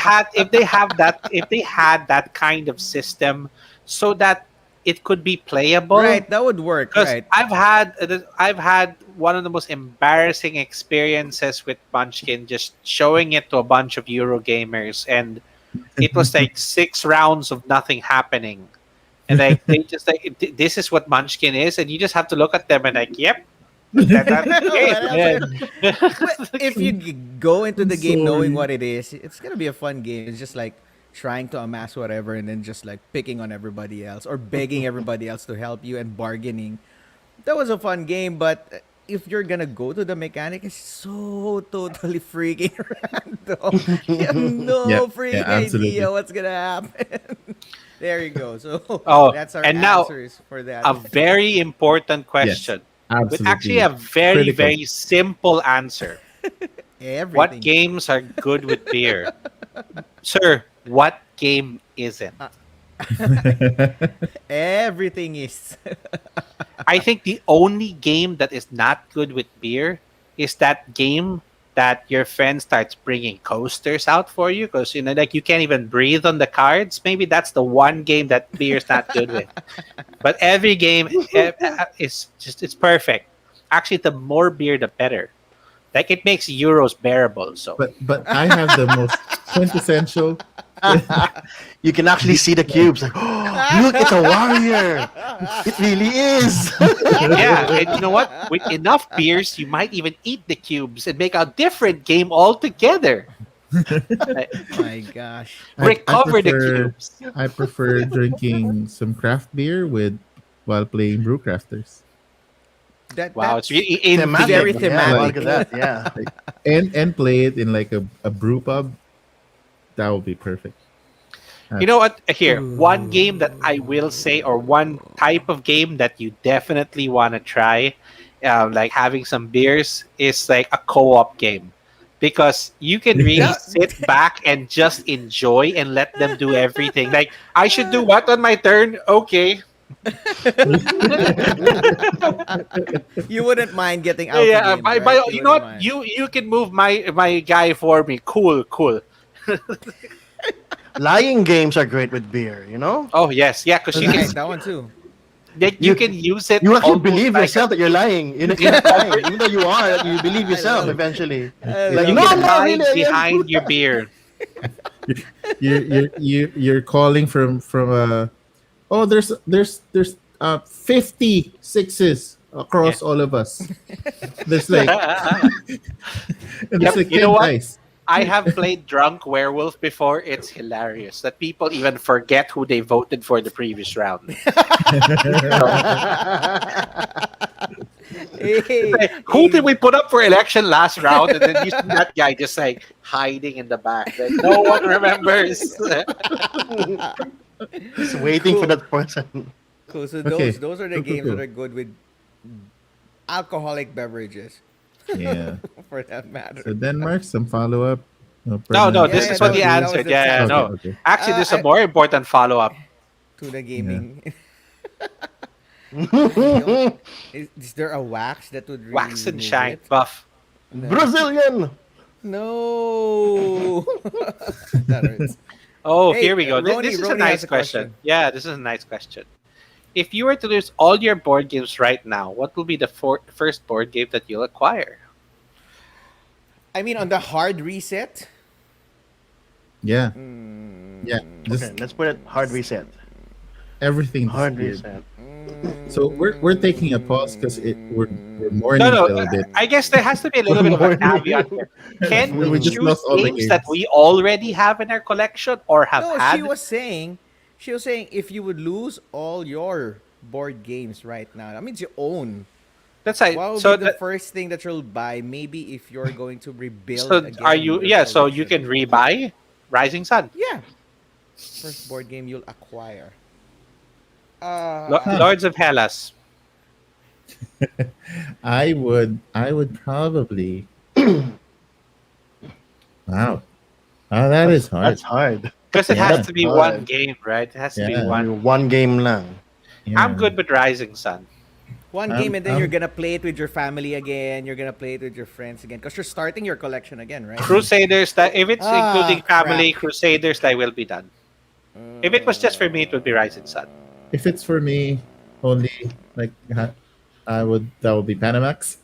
had that kind of system, so that it could be playable. Right, that would work. Because Right. I've had one of the most embarrassing experiences with Munchkin, just showing it to a bunch of Euro gamers, and it was like 6 rounds of nothing happening, and like they just like this is what Munchkin is, and you just have to look at them and like, yep, that's the game. But if you go into the I'm game knowing sorry. what it is, it's gonna be a fun game. It's just like trying to amass whatever and then just like picking on everybody else or begging everybody else to help you and bargaining. That was a fun game, but if you're gonna go to the mechanic, it's so totally freaking random. You have no Yeah, freaking yeah, absolutely. idea what's gonna happen. There you go. So Oh, that's our and now answers for that. a very important Yes, question with actually absolutely. a very Critical. very simple answer. What Everything. games are good with beer? Sir, what game isn't? Everything is. I think the only game that is not good with beer is that game that your friend starts bringing coasters out for you because like you can't even breathe on the cards. Maybe that's the one game that beer's not good with. But every game is just it's perfect. Actually, the more beer, the better. Like it makes euros bearable. So but I have the most quintessential. You can actually see the cubes. Like, Look, it's a warrior. It really is. Yeah, and you know what? With enough beers, you might even eat the cubes and make a different game altogether. Like, My gosh. I recover the prefer cubes. I prefer drinking some craft beer with while playing Brewcrafters. Wow, it's That's really in very theme. Yeah, thematic. look at that. Yeah. Like, and play it in like a brew pub. That would be perfect. You know what? Here, one game that I will say, or one type of game that you definitely want to try, like having some beers, is like a co-op game, because you can really That- sit back and just enjoy and let them do everything. Like, I should do what on my turn? Okay. You wouldn't mind getting out Yeah. again, By, right? you know wouldn't what? mind. You can move my guy for me. Cool, cool. Lying games are great with beer, you know? Oh yes, yeah, because you Right, can that one too. you can use it. You actually almost believe like yourself that you're lying. You're not lying. Even though you are, you believe yourself love- eventually. I Like, You love no, can no, hide really, behind your beer. You're calling from oh there's 50 sixes Yeah. across all of us. There's like and there's Yep. like You know 10 what? dice. I have played Drunk Werewolf before. It's hilarious that people even forget who they voted for the previous round. Hey, Like, who did we put up for election last round? And then you see that guy just like hiding in the back. Like, no one remembers. Just waiting for that person. Cool. So Okay. those are the Cool, cool, games that cool. are good with alcoholic beverages, Yeah. for that matter. So Denmark, some follow up. No, this Yeah, is yeah, what he that was answered. the Yeah, second. no. Okay. Actually, there's a I- more important follow up. To the gaming. Is there a wax that would really Wax and remove shine it? buff. Brazilian. No. That hurts. Oh, Hey, here we go. Ronnie- This is a Ronnie has nice a question. question. Yeah, this is a nice question. If you were to lose all your board games right now, what will be the first board game that you'll acquire? I mean, on the hard reset. Yeah. Yeah. Just Okay, let's put it hard reset. everything Hard disappeared. reset. So we're taking a pause because we're mourning No, a no. little bit. I guess there has to be a little bit of a caveat here. Can We we just choose lost all the games that games. we already have in our collection or have No, had? she was saying if you would lose all your board games right now, that means you own. That's right. What would So, be the first thing that you'll buy? Maybe if you're going to rebuild so again. are you? your Yeah. So you collection. can rebuy Rising Sun, Yeah. First board game you'll acquire. Lords of Hellas. I would probably wow. Oh, that is hard. That's hard. Because it Yeah. has to be Hard. one game, right? It has to be Yeah. one. One game lang. Yeah. I'm good with Rising Sun. One game and then you're gonna play it with your family again. You're gonna play it with your friends again because you're starting your collection again, right? Crusaders, that if it's including family, crap. Crusaders, that will be done. If it was just for me, it would be Rising Sun. If it's for me, only like that would be Panamax.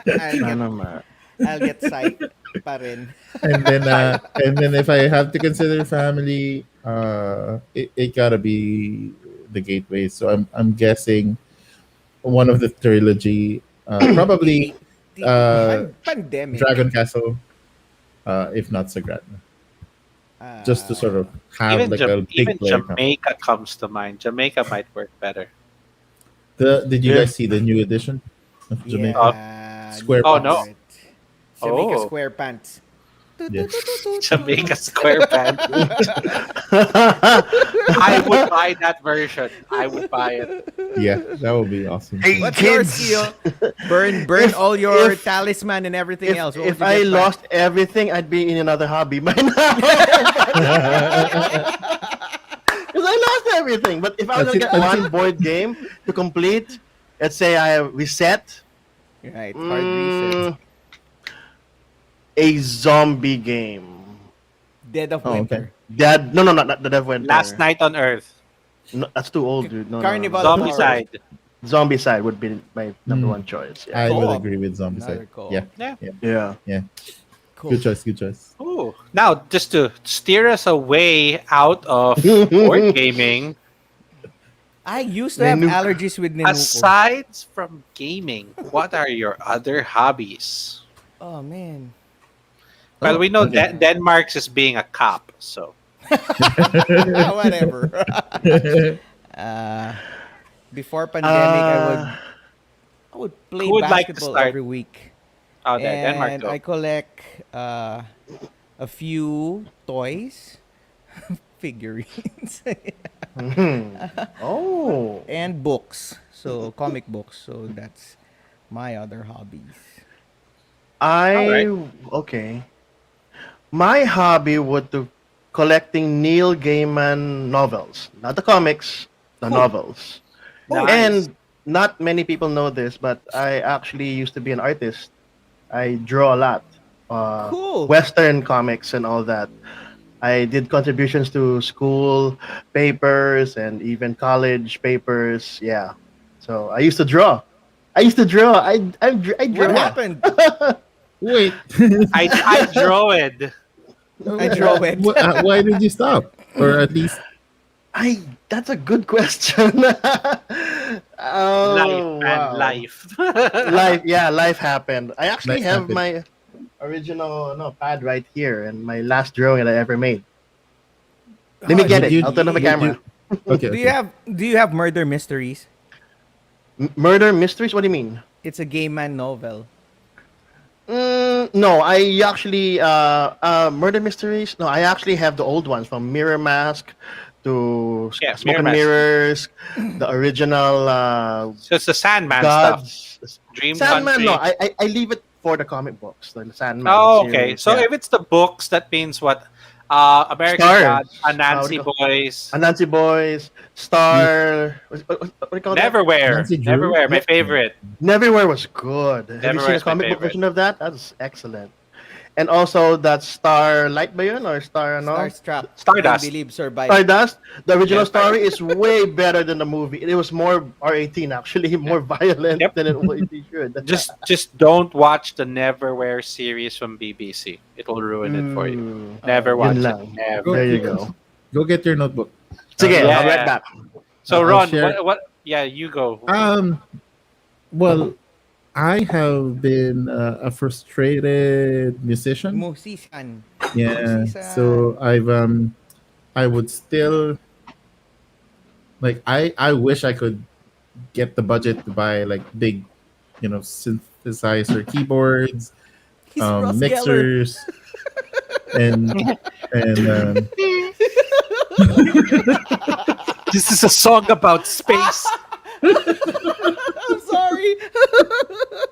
Panama. I'll get psyched pa rin. And then if I have to consider family, it gotta be the gateway. So I'm guessing one of the trilogy, probably Pandemic. Dragon Castle, if not Sagrada, just to sort of have Even, like a big even player count. Jamaica comes to mind. Jamaica might work better. Did you Yeah. guys see the new edition of Jamaica? Yeah. Square Oh, pants. no. Jamaica Oh. Square Pants. Yeah. Jamaica Square Pants. I would buy that version. I would buy it. Yeah, that would be awesome. Hey, What's your kids. seal? Burn all your talisman and everything else. What If would you I get back? lost everything, I'd be in another hobby by now. Because I lost everything. But if I was to get one board game to complete, let's say I reset, Right, hard reset. a zombie game. Dead of Oh, Winter. No, not the Dev Winter. Last Night on Earth. No, that's too old, dude. No, Carnival no, of no. Zombie Horror. Side. Zombie Side would be my number Hmm. one choice. Yeah. I would Co-op. agree with Zombie Another Side. co-op. Yeah, Yeah. Yeah. yeah. Cool. Good choice. Good choice. Ooh. Now, just to steer us away out of board gaming, I used to have Nenuko. allergies with Nenuko. aside from gaming, what are your other hobbies? Oh man. Well, Oh, we know okay. Denmark's is being a cop, so Whatever. uh, Before pandemic, uh, I would who play would like to basketball start? every week, Oh, there, Denmark, and go. I collect a few toys, figurines, oh, and books. So comic books. So that's my other hobbies. All I right. okay. My hobby would to collecting Neil Gaiman novels, not the comics, the Cool. novels. Nice. And not many people know this, but I actually used to be an artist. I draw a lot, Cool. Western comics and all that. I did contributions to school papers and even college papers. Yeah, so I used to draw. I used to draw. I What draw. happened? Wait. I draw it. I draw it. Why did you stop? Or at least I That's a good question. Life, Oh man, wow. life. Life happened. I actually life have happened? my original pad right here and my last drawing that I ever made. Let me Oh, get Would it. you? I'll turn on my Would gee. camera. you? Okay. Do you Okay. have Murder Mysteries? Murder mysteries? What do you mean? It's a gay man novel. No, I actually murder mysteries. No, I actually have the old ones from Mirror Mask to Yeah, Smoke Mirror and Mask. Mirrors, the original So it's the Sandman stuff. Gods. Dream Sandman. No, Country. I leave it for the comic books, the Sandman Oh, okay. series. So Yeah, if it's the books, that means what? American Stars. Gods, What do Anansi you call Boys, Anansi Boys, You, Star. What do you call that? Neverwhere. Nancy Drew? Neverwhere, my Ne- favorite. Neverwhere was good. Have you Neverwhere seen a is my comic book favorite. version of that? That's excellent. And also that Star Light ba yun or Star no? Starstruck. I Stardust. believe survive. Stardust. The original Yes, story Stardust. is way better than the movie. It was more R18 actually, more violent Yep. than it should. Just don't watch the Neverwhere series from BBC. It will ruin it for you. Never Oh. Yun watch it. lang. go, There Never. you go, go. go get your notebook. Sige, I'll, I'll be right Yeah. back. So I'll Ron, share. what yeah, you go. Well, I have been a frustrated musician. Musician. Yeah. Musician. So I would still like I wish I could get the budget to buy like big, synthesizer keyboards, He's Ross Geller. mixers, and and This is a song about space. I'm sorry.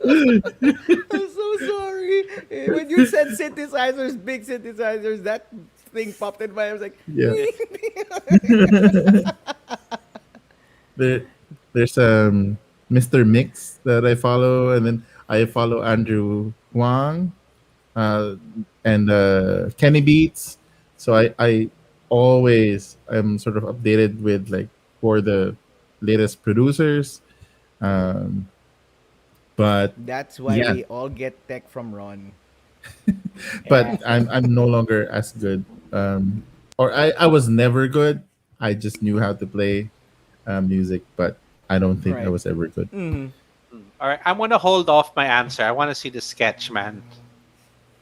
I'm so sorry. When you said synthesizers, big synthesizers, that thing popped in my head. I was like, yeah. There, there's Mr. Mix that I follow, and then I follow Andrew Huang, uh, and Kenny Beats. So I always am sort of updated with like for the latest producers. Um, but That's why yeah, we all get tech from Ron. but Yeah. I'm no longer as good. Or I was never good. I just knew how to play music, but I don't think I Right. was ever good. Mhm. All right, I'm gonna hold off my answer. I want to see the sketch, man.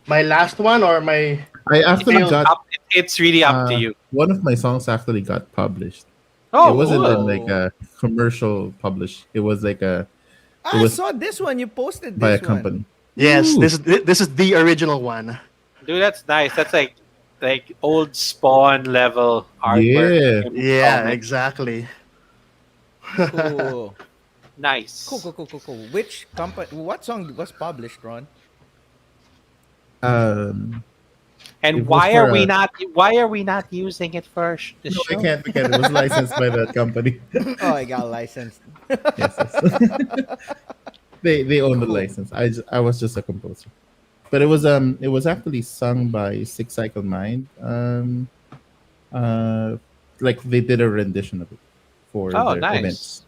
My last one or my I It's actually failed? got it's really up to you. one of my songs actually got published. It Oh, wasn't cool. in like a commercial publish. It was like it I was saw this one. You posted by a this one. company. Yes, Ooh, this is the original one. Dude, that's nice. That's like old Spawn level artwork. yeah. in Yeah, comic. exactly. Cool. Nice. Cool, cool, cool, cool, cool. Which company? What song was published, Ron? Um, And it was for a why are we not using it for the no, we show? can't. We can't. It was licensed by that company. Oh, I got licensed. Yes, yes. They own the Cool. license. I was just a composer, but it was actually sung by Six Cycle Mind. Like they did a rendition of it for Oh, their nice. events.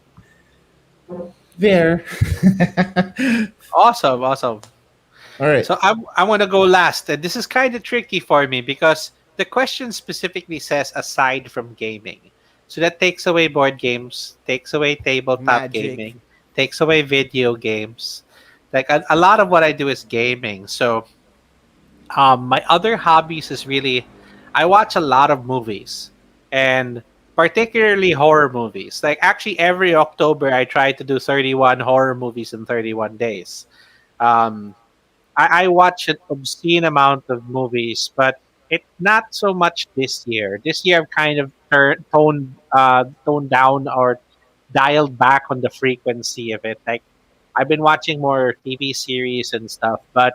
There. Awesome, awesome. All right. So I want to go last, and this is kind of tricky for me because the question specifically says aside from gaming. So that takes away board games, takes away tabletop Magic. gaming, takes away video games. Like a lot of what I do is gaming. So my other hobbies is really I watch a lot of movies, and particularly horror movies. Like actually every October I try to do 31 horror movies in 31 days. Um, I watch an obscene amount of movies, but it's not so much this year. This year I've kind of toned down or dialed back on the frequency of it. Like I've been watching more TV series and stuff, but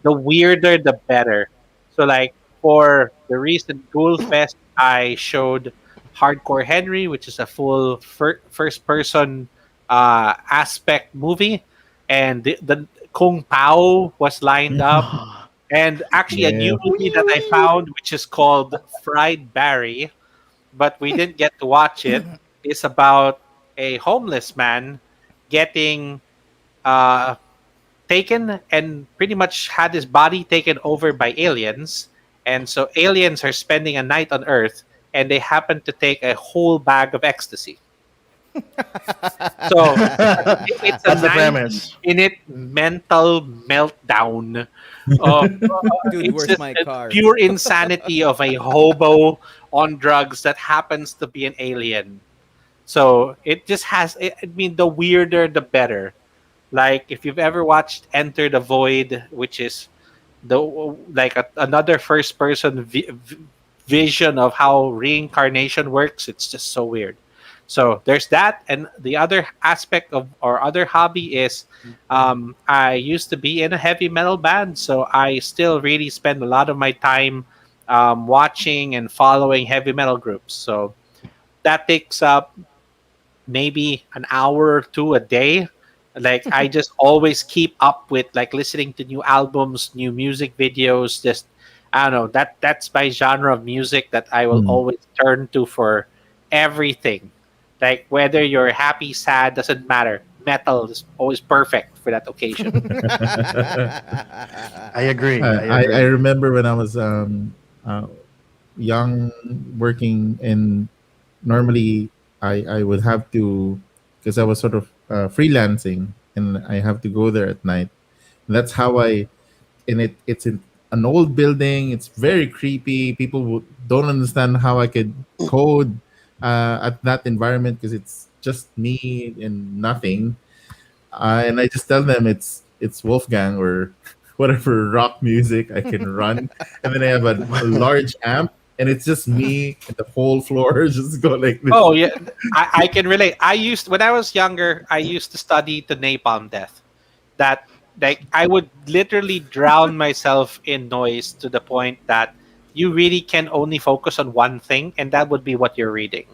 the weirder the better. So like for the recent Ghoul Fest, I showed Hardcore Henry, which is a full first person aspect movie, and the Kung Pao was lined up, and actually a new Yeah. movie that I found, which is called Fried Barry, but we didn't get to watch it. Is about a homeless man getting uh, taken and pretty much had his body taken over by aliens. And so aliens are spending a night on Earth and they happen to take a whole bag of ecstasy. So it's a That's the 90 premise. minute mental meltdown of Dude, it's where's just my a car? pure insanity of a hobo on drugs that happens to be an alien. So it just has, I mean, the weirder, the better. Like if you've ever watched Enter the Void, which is the like another first person vision of how reincarnation works, it's just so weird. So there's that, and the other aspect of or other hobby is I used to be in a heavy metal band, so I still really spend a lot of my time watching and following heavy metal groups. So that takes up maybe an hour or two a day. Like I just always keep up with like listening to new albums, new music videos. Just I don't know. That's my genre of music that I will Hmm. always turn to for everything. Like whether you're happy, sad, doesn't matter. Metal is always perfect for that occasion. I agree. I I agree. remember when I was uh, young, working in normally I would have to, because I was sort of freelancing and I have to go there at night. That's how I, and it's in an old building. It's very creepy. People don't understand how I could code at that environment because it's just me and nothing. And I just tell them it's Wolfgang or whatever rock music I can run, and then I have a large amp, and it's just me, and the whole floor just go like this. Oh yeah, I can relate. I used when I was younger. I used to study to napalm death. That like I would literally drown myself in noise to the point that you really can only focus on one thing, and that would be what you're reading.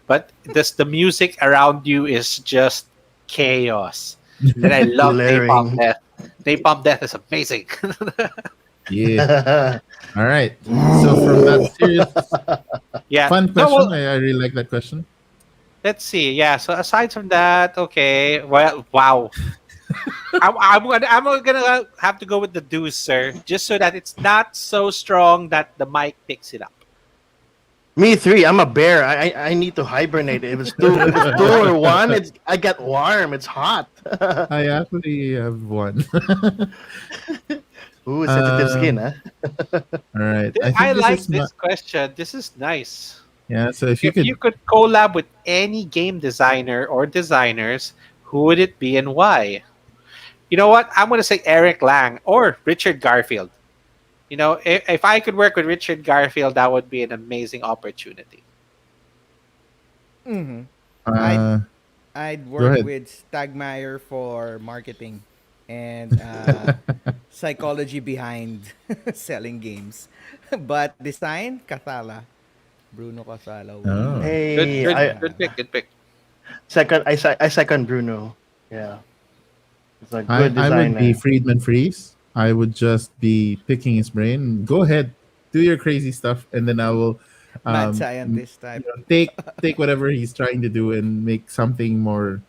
But this the music around you is just chaos, and I love napalm Blaring. death. Napalm death is amazing. Yeah. All right. So from that serious, Yeah. fun No. question, Well, I really like that question. let's see. Yeah. So aside from that, okay. Well, wow. I'm gonna have to go with the deuce, sir, just so that it's not so strong that the mic picks it up. Me three. I'm a bear. I need to hibernate. If it's two or one, it's I get warm. It's hot. I actually have one. Ooh, sensitive skin, um, huh? all right. I I think this like is my this question. This is nice. yeah. So if you If you could, could collab with any game designer or designers, who would it be and why? You know what? I'm gonna say Eric Lang or Richard Garfield. You know, if I could work with Richard Garfield, that would be an amazing opportunity. hmm I'd uh, I'd go work ahead. with Stagmeyer for marketing and psychology behind selling games. But design, Kasala. Bruno Kasala will be Oh. Good, Hey, good, I good pick. Good pick. I second Bruno. Yeah, he's a good I would be designer. Friedman Freeze. I would just be picking his brain. Go ahead, do your crazy stuff, and then I will, mad um, scientist type. take whatever he's trying to do and make something more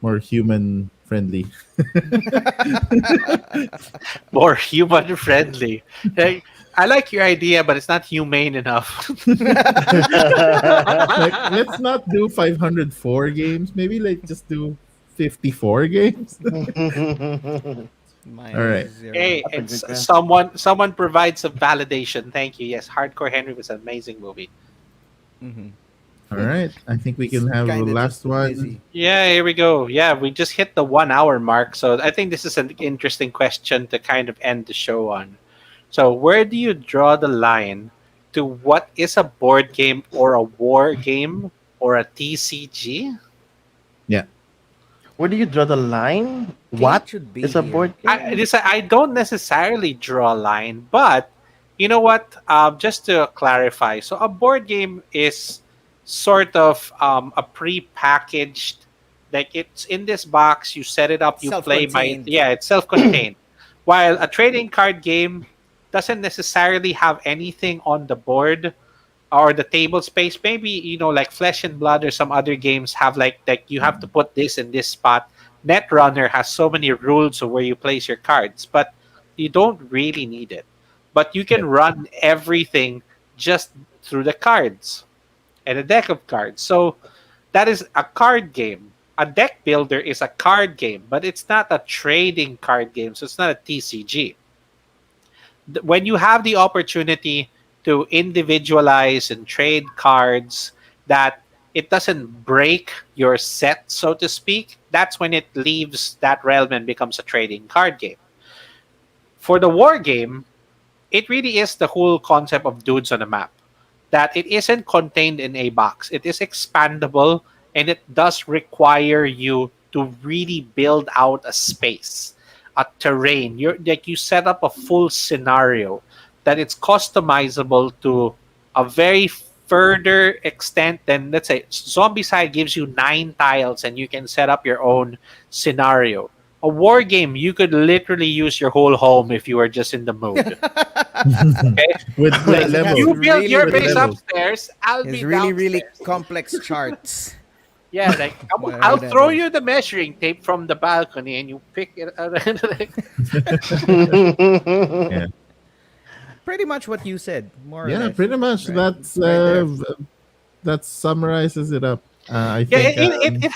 more human friendly. More human friendly. Hey, I like your idea, but it's not humane enough. Like, let's not do 504 games. Maybe like just do 54 games. All Minus right. zero. Hey, That's a and good question. someone provides some validation. Thank you. Yes, Hardcore Henry was an amazing movie. Mm-hmm. All right. I think we It's can have a kind of last just one. busy. Yeah, here we go. Yeah, we just hit the 1 hour mark. So I think this is an interesting question to kind of end the show on. So, where do you draw the line to what is a board game or a war game or a TCG? Yeah. Where do you draw the line? Kate What should be is a here. board game? I don't necessarily draw a line, but you know what? Just to clarify, so a board game is sort of a pre-packaged, like it's in this box. You set it up, It's you play by it. self-contained. Yeah, it's self-contained. While a trading card game doesn't necessarily have anything on the board or the table space. Maybe like Flesh and Blood or some other games have like you have to put this in this spot. Netrunner has so many rules of where you place your cards, but you don't really need it. But you can Yep. run everything just through the cards and a deck of cards. So that is a card game. A deck builder is a card game, but it's not a trading card game, so it's not a TCG. When you have the opportunity to individualize and trade cards that it doesn't break your set, so to speak, that's when it leaves that realm and becomes a trading card game. For the war game, it really is the whole concept of dudes on a map, that it isn't contained in a box. It is expandable and it does require you to really build out a space, a terrain. You set up a full scenario that it's customizable to a very further extent than, let's say, Zombicide gives you 9 tiles and you can set up your own scenario. A war game, you could literally use your whole home if you were just in the mood. Okay, With like Because it has levels. you build really, your With base really, levels. upstairs, I'll it's be really, really downstairs. complex charts. Yeah, like Whatever I'll that throw is. you the measuring tape from the balcony, and you pick it out. Yeah. Pretty much what you said, more or Yeah, less. pretty much. Right, right there. That summarizes it up. I Yeah, think it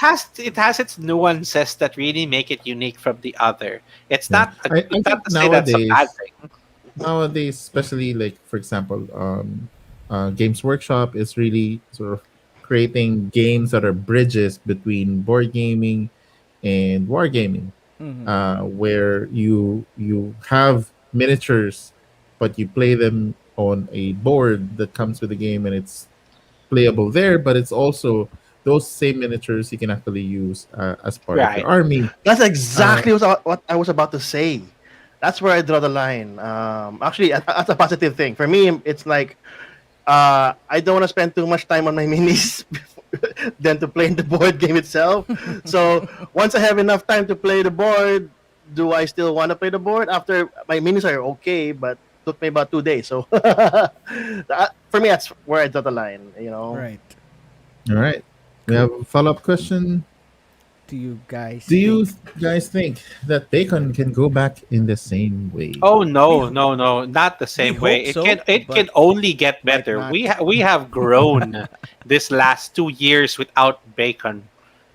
has its nuances that really make it unique from the other. It's yeah. not I it's not think to say that's a bad nowadays thing. especially like for example, Games Workshop is really sort of creating games that are bridges between board gaming and wargaming, Mm-hmm. where you have miniatures, but you play them on a board that comes with the game, and it's playable there. But it's also those same miniatures you can actually use as part of your Right. army. That's Uh, exactly what I was about to say. That's where I draw the line. Actually, that's a positive thing for me. It's like I don't want to spend too much time on my minis than to play the board game itself. So once I have enough time to play the board, do I still want to play the board? After my minis are okay, but took me about 2 days. So for me, that's where I draw the line. Right. all right, we have a follow-up question. Do you guys Do think? you guys think that bacon can go back in the same way? Oh We no, no, no, not the we same way. hope It can so, it but can only get might better. not. We have grown this last 2 years without bacon.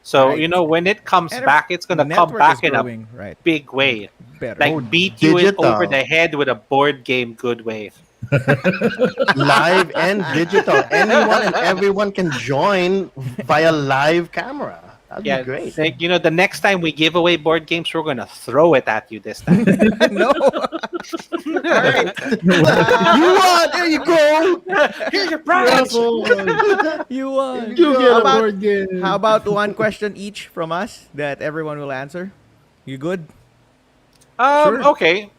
So Right. when it comes And our back, it's gonna come network is back in a growing. Right. big way. Better. Oh, Like beat you over digital, the head with a board game good way. live and digital. Anyone and everyone can join via live camera. That'd be Yeah, great. like the next time we give away board games, we're gonna throw it at you this time. No. All right. You won. There you go. Here's your Yes, prize. You won. you get How a about board game. how about one question each from us that everyone will answer? You good? Sure. Okay.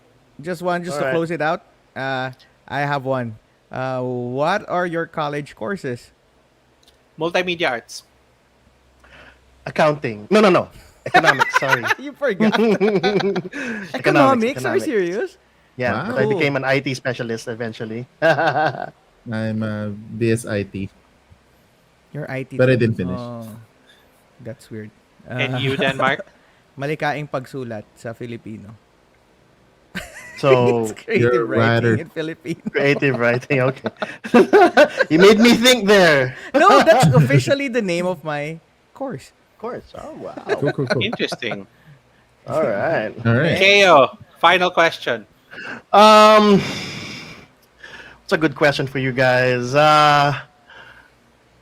Just one, just All to right. close it out. I have one. What are your college courses? Multimedia arts. Accounting. No. Economics. Sorry. You forgot. Economics. Economics? Are you Economics. serious? Yeah, but Wow. I Cool. became an IT specialist eventually. I'm a BSIT, You're IT but I too. didn't finish. Oh, that's weird. And you, Denmark? Malikaing pagsulat sa Filipino. It's So You're creative a writing writer. in Filipino. creative writing. Okay. You made me think there. No, that's officially the name of my course. Of course. Oh wow. Cool, cool, cool. Interesting. All right. All right. KO, final question. Um, it's a good question for you guys.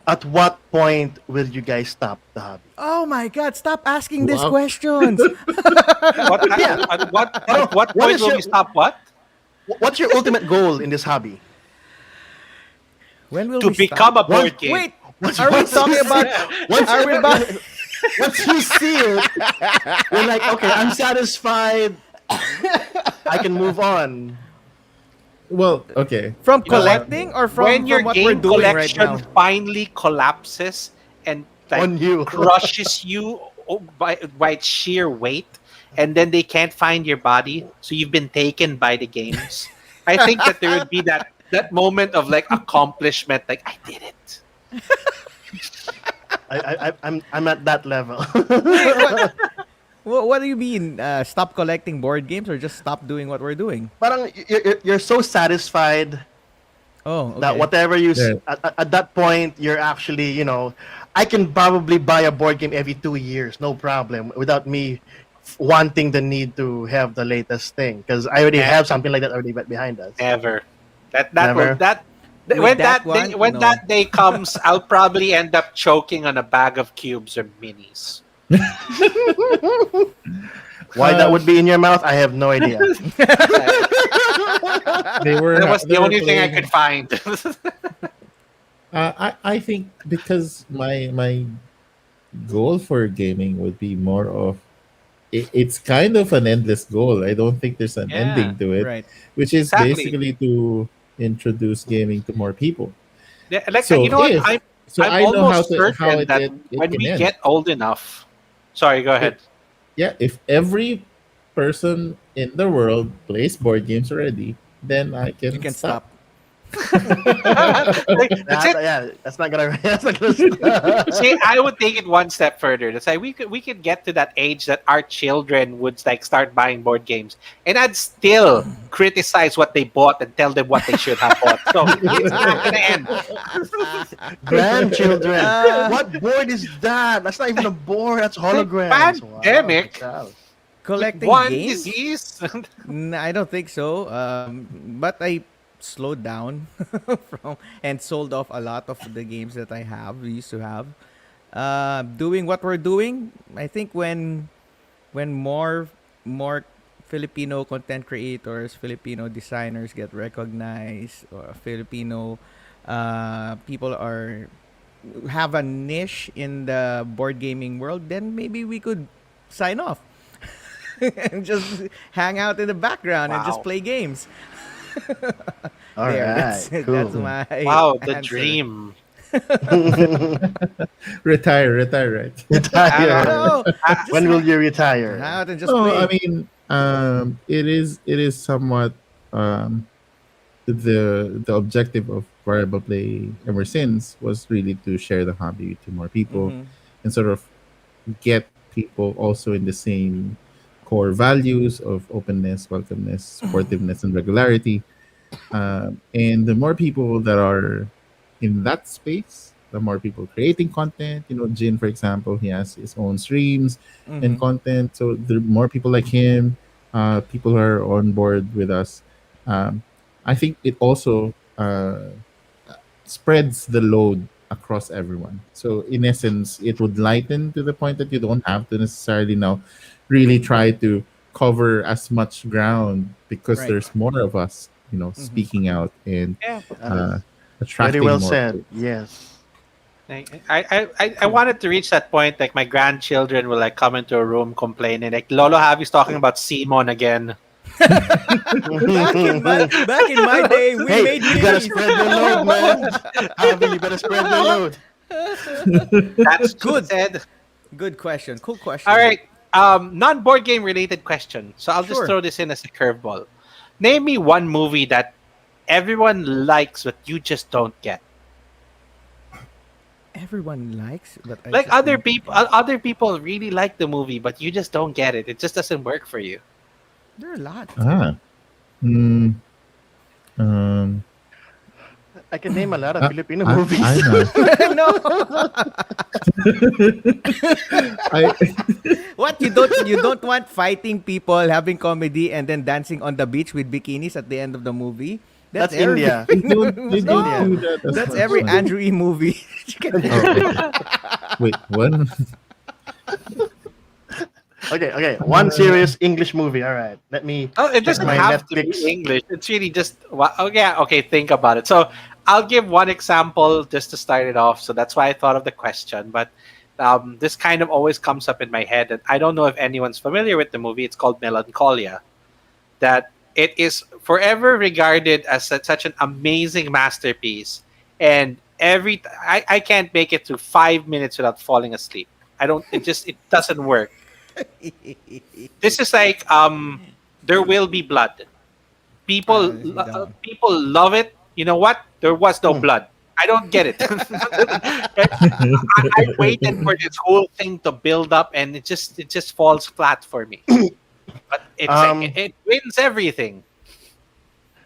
At what point will you guys stop the hobby? Oh my God! Stop asking these Wow. questions. What, Yeah. at what What point is will your- we stop what? What's your ultimate goal in this hobby? When will To we become stop? a board game. Wait, What's, are we what's talking this- about? Once, Are we about? once you see it, you're like, okay, I'm satisfied. I can move on. Well, okay. From You know what? collecting or When your from what we're game doing right collection now? finally collapses and like On you. crushes you by its sheer weight, and then they can't find your body, so you've been taken by the games. I think that there would be that moment of like accomplishment, like I did it. I'm at that level. What do you mean? Stop collecting board games or just stop doing what we're doing? Parang you're so satisfied Oh, okay. that whatever Yeah. at that point you're actually, I can probably buy a board game every 2 years, no problem, without me wanting the need to have the latest thing because I already have something like that already behind us. Never. That Never? will that With when that that day, one, when no. that day comes, I'll probably end up choking on a bag of cubes or minis. Why that would be in your mouth, I have no idea. They were. That was the they were only thing I playing- could find. I think because my goal for gaming would be more of it's kind of an endless goal. I don't think there's an Yeah, ending to it, Right. which is Exactly. basically to introduce gaming to more people. Yeah, like So you know what? if- I'm I know almost how certain it, that it when can we end. get old enough. Sorry, go ahead. Yeah, if every person in the world plays board games already, then I can, You can stop. stop. Like, that's it. Yeah, that's not gonna. That's not gonna stop. See, I would take it one step further. That's like we could get to that age that our children would like start buying board games, and I'd still criticize what they bought and tell them what they should have bought. So it's not gonna end. Grandchildren. What board is that? That's not even a board. That's holograms. Pandemic. Wow. Collecting One games? disease. I don't think so. But I slowed down from and sold off a lot of the games that I used to have. Doing what we're doing, I think when more Filipino content creators, Filipino designers get recognized, or Filipino people have a niche in the board gaming world, then maybe we could sign off and just hang out in the background and just Wow. play games. All There, right. that's it. Cool. That's my Wow, the answer. dream. Retire, right? Retire. No, When will you retire? hang out and just No, play. I mean, it is somewhat the objective of variable play ever since was really to share the hobby to more people Mhm. and sort of get people also in the same core values of openness, welcomeness, supportiveness, and regularity. And the more people that are in that space, the more people creating content. Jin, for example, he has his own streams and Mhm. content. So the more people like him, people who are on board with us, um, I think it also spreads the load across everyone. So in essence, it would lighten to the point that you don't have to necessarily now really try to cover as much ground because Right. there's more of us, speaking out and Yeah. attracting Very well more said. people. Yes. I wanted to reach that point. Like my grandchildren will like come into a room complaining, like Lolo Javi's talking about Simon again. Back in my day, we Hey, made you gotta minis. spread the load, man. Javi, you better spread the load. That's Good. said. Good question. Cool question. All right. Non-board game related question. So I'll just Sure. throw this in as a curveball. Name me one movie that everyone likes but you just don't get. everyone likes, but I Like just don't get it. other people really like the movie, but you just don't get it. It just doesn't work for you. There are a lot. Ah. Hmm. Um. I can name a lot of I, Filipino I movies. I'm No, I what you don't want fighting people, having comedy, and then dancing on the beach with bikinis at the end of the movie? That's That's every India. they That's don't no, do Indian. that as that's much. every Man. Andrew E movie. You can do. Oh, okay. Wait, what? Okay, okay. One serious English movie. All right. Let me Oh, it check doesn't my have to be Netflix. English. It's really just oh yeah, okay, think about it. So I'll give one example just to start it off. So that's why I thought of the question. But this kind of always comes up in my head, and I don't know if anyone's familiar with the movie. It's called Melancholia. That it is forever regarded as such an amazing masterpiece, and I can't make it through 5 minutes without falling asleep. I don't. It doesn't work. This is like there will be blood. Down. People love it. You know what? There was no Hmm. blood. I don't get it. I waited for this whole thing to build up, and it just falls flat for me. But Um, it wins everything.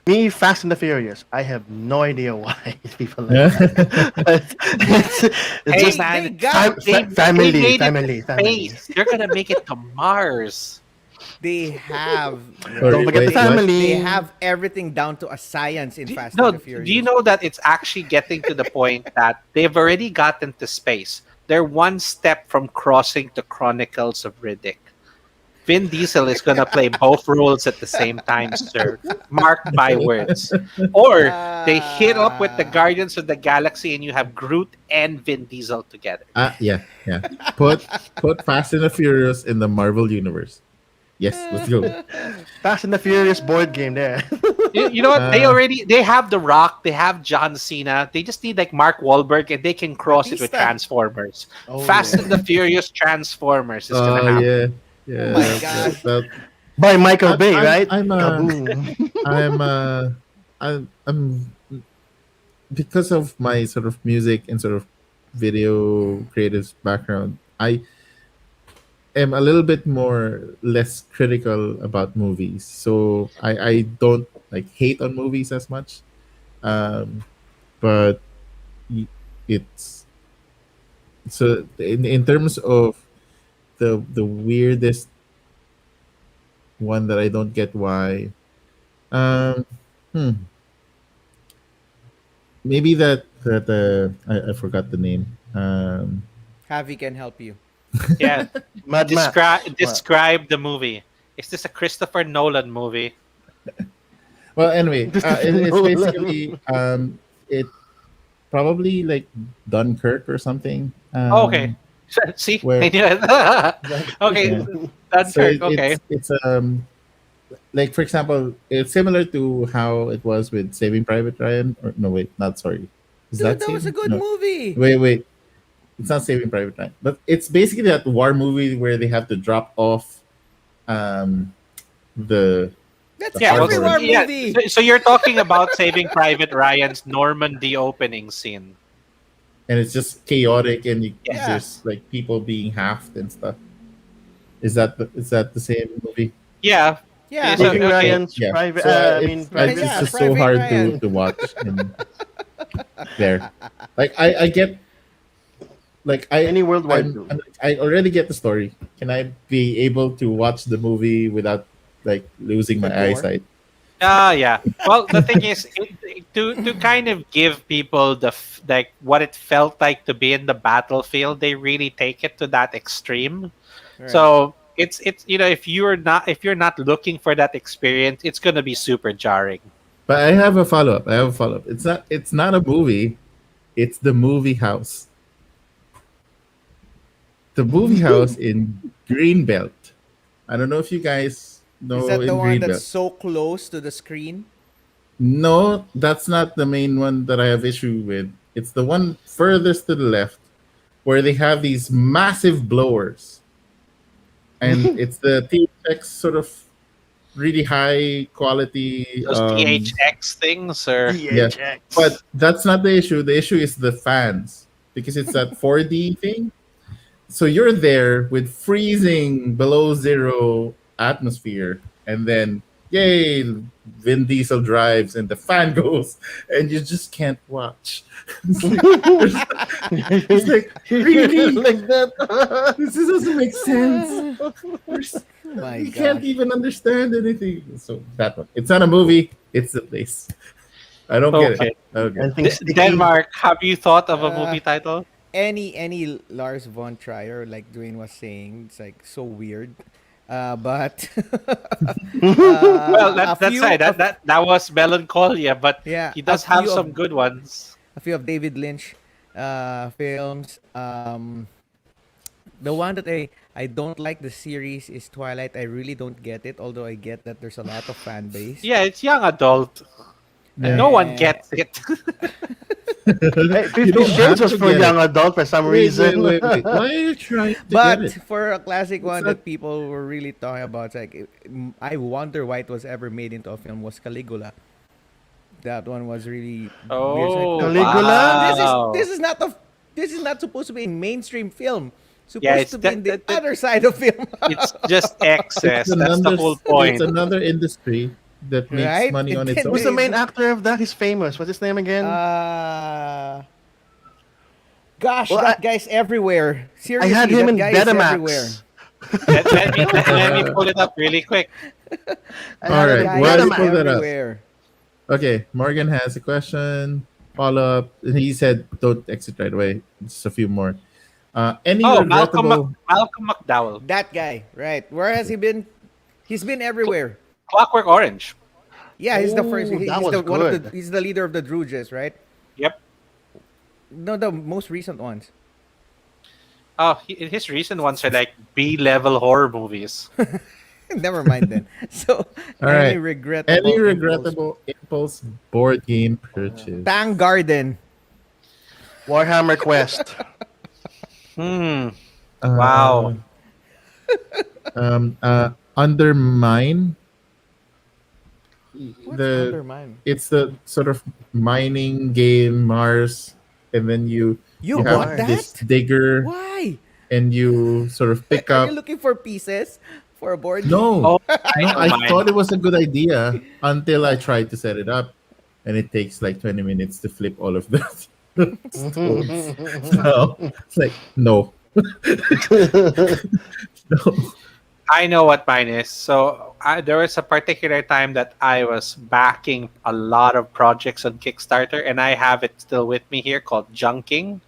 Me, Fast and the Furious. I have no idea why people like that. It's Hey just They man, got they family, made it to family, family. space. They're gonna make it to Mars. they have Don't Sorry, forget the wait, what? they family. have everything down to a science in Fast No, and the do you Furious. know that it's actually getting to the point that they've already gotten to space? They're one step from crossing the Chronicles of Riddick. Vin Diesel is gonna play both roles at the same time, sir. Mark my words. Or they hit up with the Ah, Guardians of the Galaxy and you have Groot and Vin Diesel together. Yeah, yeah. Put Fast and the Furious in the Marvel universe. Yes, let's go. Fast and the Furious board game there. You know what? Uh, They have The Rock, they have John Cena. They just need like Mark Wahlberg, and they can cross it with Batista. Transformers. Oh Fast yeah. and the Furious Transformers is gonna oh happen. yeah, Oh yeah. my That, gosh. that, By Michael I'm Bay, I'm right? I'm Kaboom. I'm I'm because of my sort of music and sort of video creative background. I am a little bit more less critical about movies, so I don't like hate on movies as much. Um, but y- it's so in terms of the weirdest one that I don't get why. Um, hmm, maybe I forgot the name. Javi can help you. Yeah. Mad Max. What? Describe the movie. Is this a Christopher Nolan movie? Well, anyway, Christopher it's Nolan. basically it probably like Dunkirk or something. Oh, okay. See, I Where knew it. Okay, yeah, so Dunkirk. Okay. it's like for example, it's similar to how it was with Saving Private Ryan. Or no, wait, not sorry. Is Dude, that that was a Saving? good No, movie. wait. It's not Saving Private Ryan, but it's basically that war movie where they have to drop off um the That's the Yeah. every hardware, war Yeah. movie. So you're talking about Saving Private Ryan's Normandy opening scene. and it's just chaotic, and Yes. Yeah. there's like people being halved and stuff. Is that the same movie? Yeah. Yeah. So Saving okay. So Ryan's yeah, private. so I mean, it's private. it's Yeah, just so Private hard Ryan. to watch and there. Like I get like Any World War II. I already get the story. Can I be able to watch the movie without like losing The my gore. eyesight? Yeah. Well, the thing is, to kind of give people like what it felt like to be in the battlefield, they really take it to that extreme. Right. So it's if you're not looking for that experience, it's gonna be super jarring. But I have a follow up. I have a follow up. It's not a movie. It's the movie house. The movie house in Greenbelt. I don't know if you guys Is know that the in one that's Greenbelt. so close to the screen? No, that's not the main one that I have issue with. It's the one furthest to the left where they have these massive blowers. And it's the THX sort of really high quality Those THX things, or yeah. THX. But that's not the issue. The issue is the fans. because it's that 4D thing. So you're there with freezing below zero atmosphere, and then yay, Vin Diesel drives and the fan goes, and you just can't watch. It's like, there's- it's like really, like that. this doesn't make sense. There's- My you can't gosh. even understand anything. So that one, it's not a movie; it's a place. I don't get Okay. it. Okay. Anything sticky? Denmark, have you thought of a Uh, movie title? any Lars von Trier, like Dwayne was saying, it's like so weird. But Well, a that's few, right. That was Melancholia, but yeah, he a does have few some of good ones. David Lynch films. The one that I don't like the series is Twilight. I really don't get it, although I get that there's a lot of fan base. Yeah, it's young adult. Yeah. No one Eh, gets it. Hey, You 50 don't Shades have was to for get young it. adult for some Wait, wait, reason. wait, wait. Why are you trying to get But it? for a classic one not- that people were really talking about, it's like I wonder why it was ever made into a film was Caligula. That one was really weird. It's like, Oh, Caligula? wow. This is not supposed to be a mainstream film. Yeah, Supposed it's to be in the that other side of film. it's just It's excess. That's the another, whole it's point. another industry that makes Right? money on And its then Who's own. the main actor of that? He's famous. What's his name again? Gosh, Well, that guy's everywhere. I Seriously, had him that in guy is everywhere. Betamax. Let me pull it up really quick. I All had right, him Guy in while is you pull Betamax. that up, everywhere. okay, Morgan has a question. Follow up. He said, "Don't exit right away." Just a few more. Any Oh, regrettable? Malcolm McDowell. That guy, right? Where has he been? He's been everywhere. Clockwork Orange. Yeah, he's the first. Ooh, that He's was the one of good. the. He's the leader of the Druges, right? Yep. No, the most recent ones. Oh, his recent ones are like B-level horror movies. Never mind then. So, All any right. regrettable? Any impulse- regrettable impulse board game purchase? Bang Garden. Warhammer Quest. Hmm. Uh, Wow. Undermine. What's The Undermine? it's the sort of mining game Mars, and then You you bought have that? this digger, Why? and you sort of pick Are up. you looking for pieces for a board? game? No, Oh, I no, know I mine. thought it was a good idea until I tried to set it up, and it takes like 20 minutes to flip all of that. stones. So it's like no, no. I know what mine is. So there was a particular time that I was backing a lot of projects on Kickstarter, and I have it still with me here called Junking.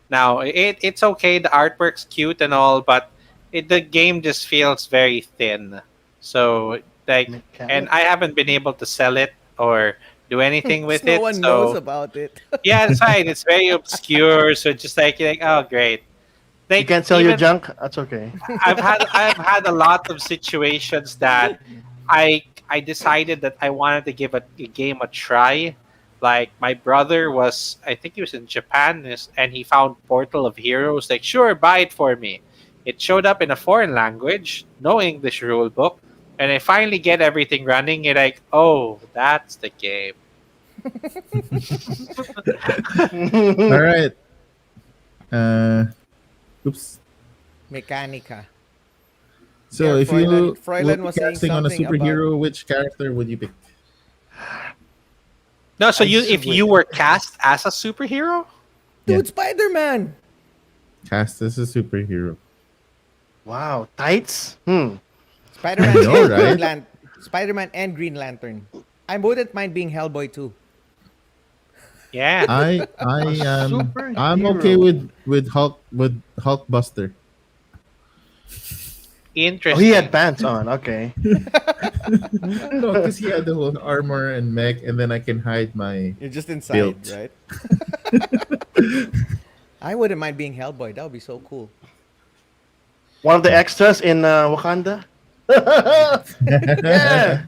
Now it's okay. The artwork's cute and all, but the game just feels very thin. So like, and I haven't been able to sell it or do anything with no it. one So knows about it. yeah, it's fine. It's very obscure. So just like you're like, oh great. You Like can't sell your even junk? That's okay. I've had a lot of situations that I decided that I wanted to give a game a try. Like my brother was, I think he was in Japan, and he found Portal of Heroes. Like, sure, buy it for me. It showed up in a foreign language, no English rule book, and I finally get everything running. And like, oh, that's the game. All right. Oops. Mechanica. So Yeah, if you Froylan were was saying casting on a something superhero, which character would you pick? No, so I if swear. you were cast as a superhero, Yeah. Dude, Spider-Man. Cast as a superhero. Wow. Tights? Spider-Man I know, and right? Spider-Man and Green Lantern. I wouldn't mind being Hellboy too. yeah. I'm okay with Hulkbuster. Oh, Interesting. he had pants on. Okay. No, because he had the whole armor and mech, and then I can hide my. You're just inside, Built. right? I wouldn't mind being Hellboy. That would be so cool. One of the extras in Wakanda? Yeah.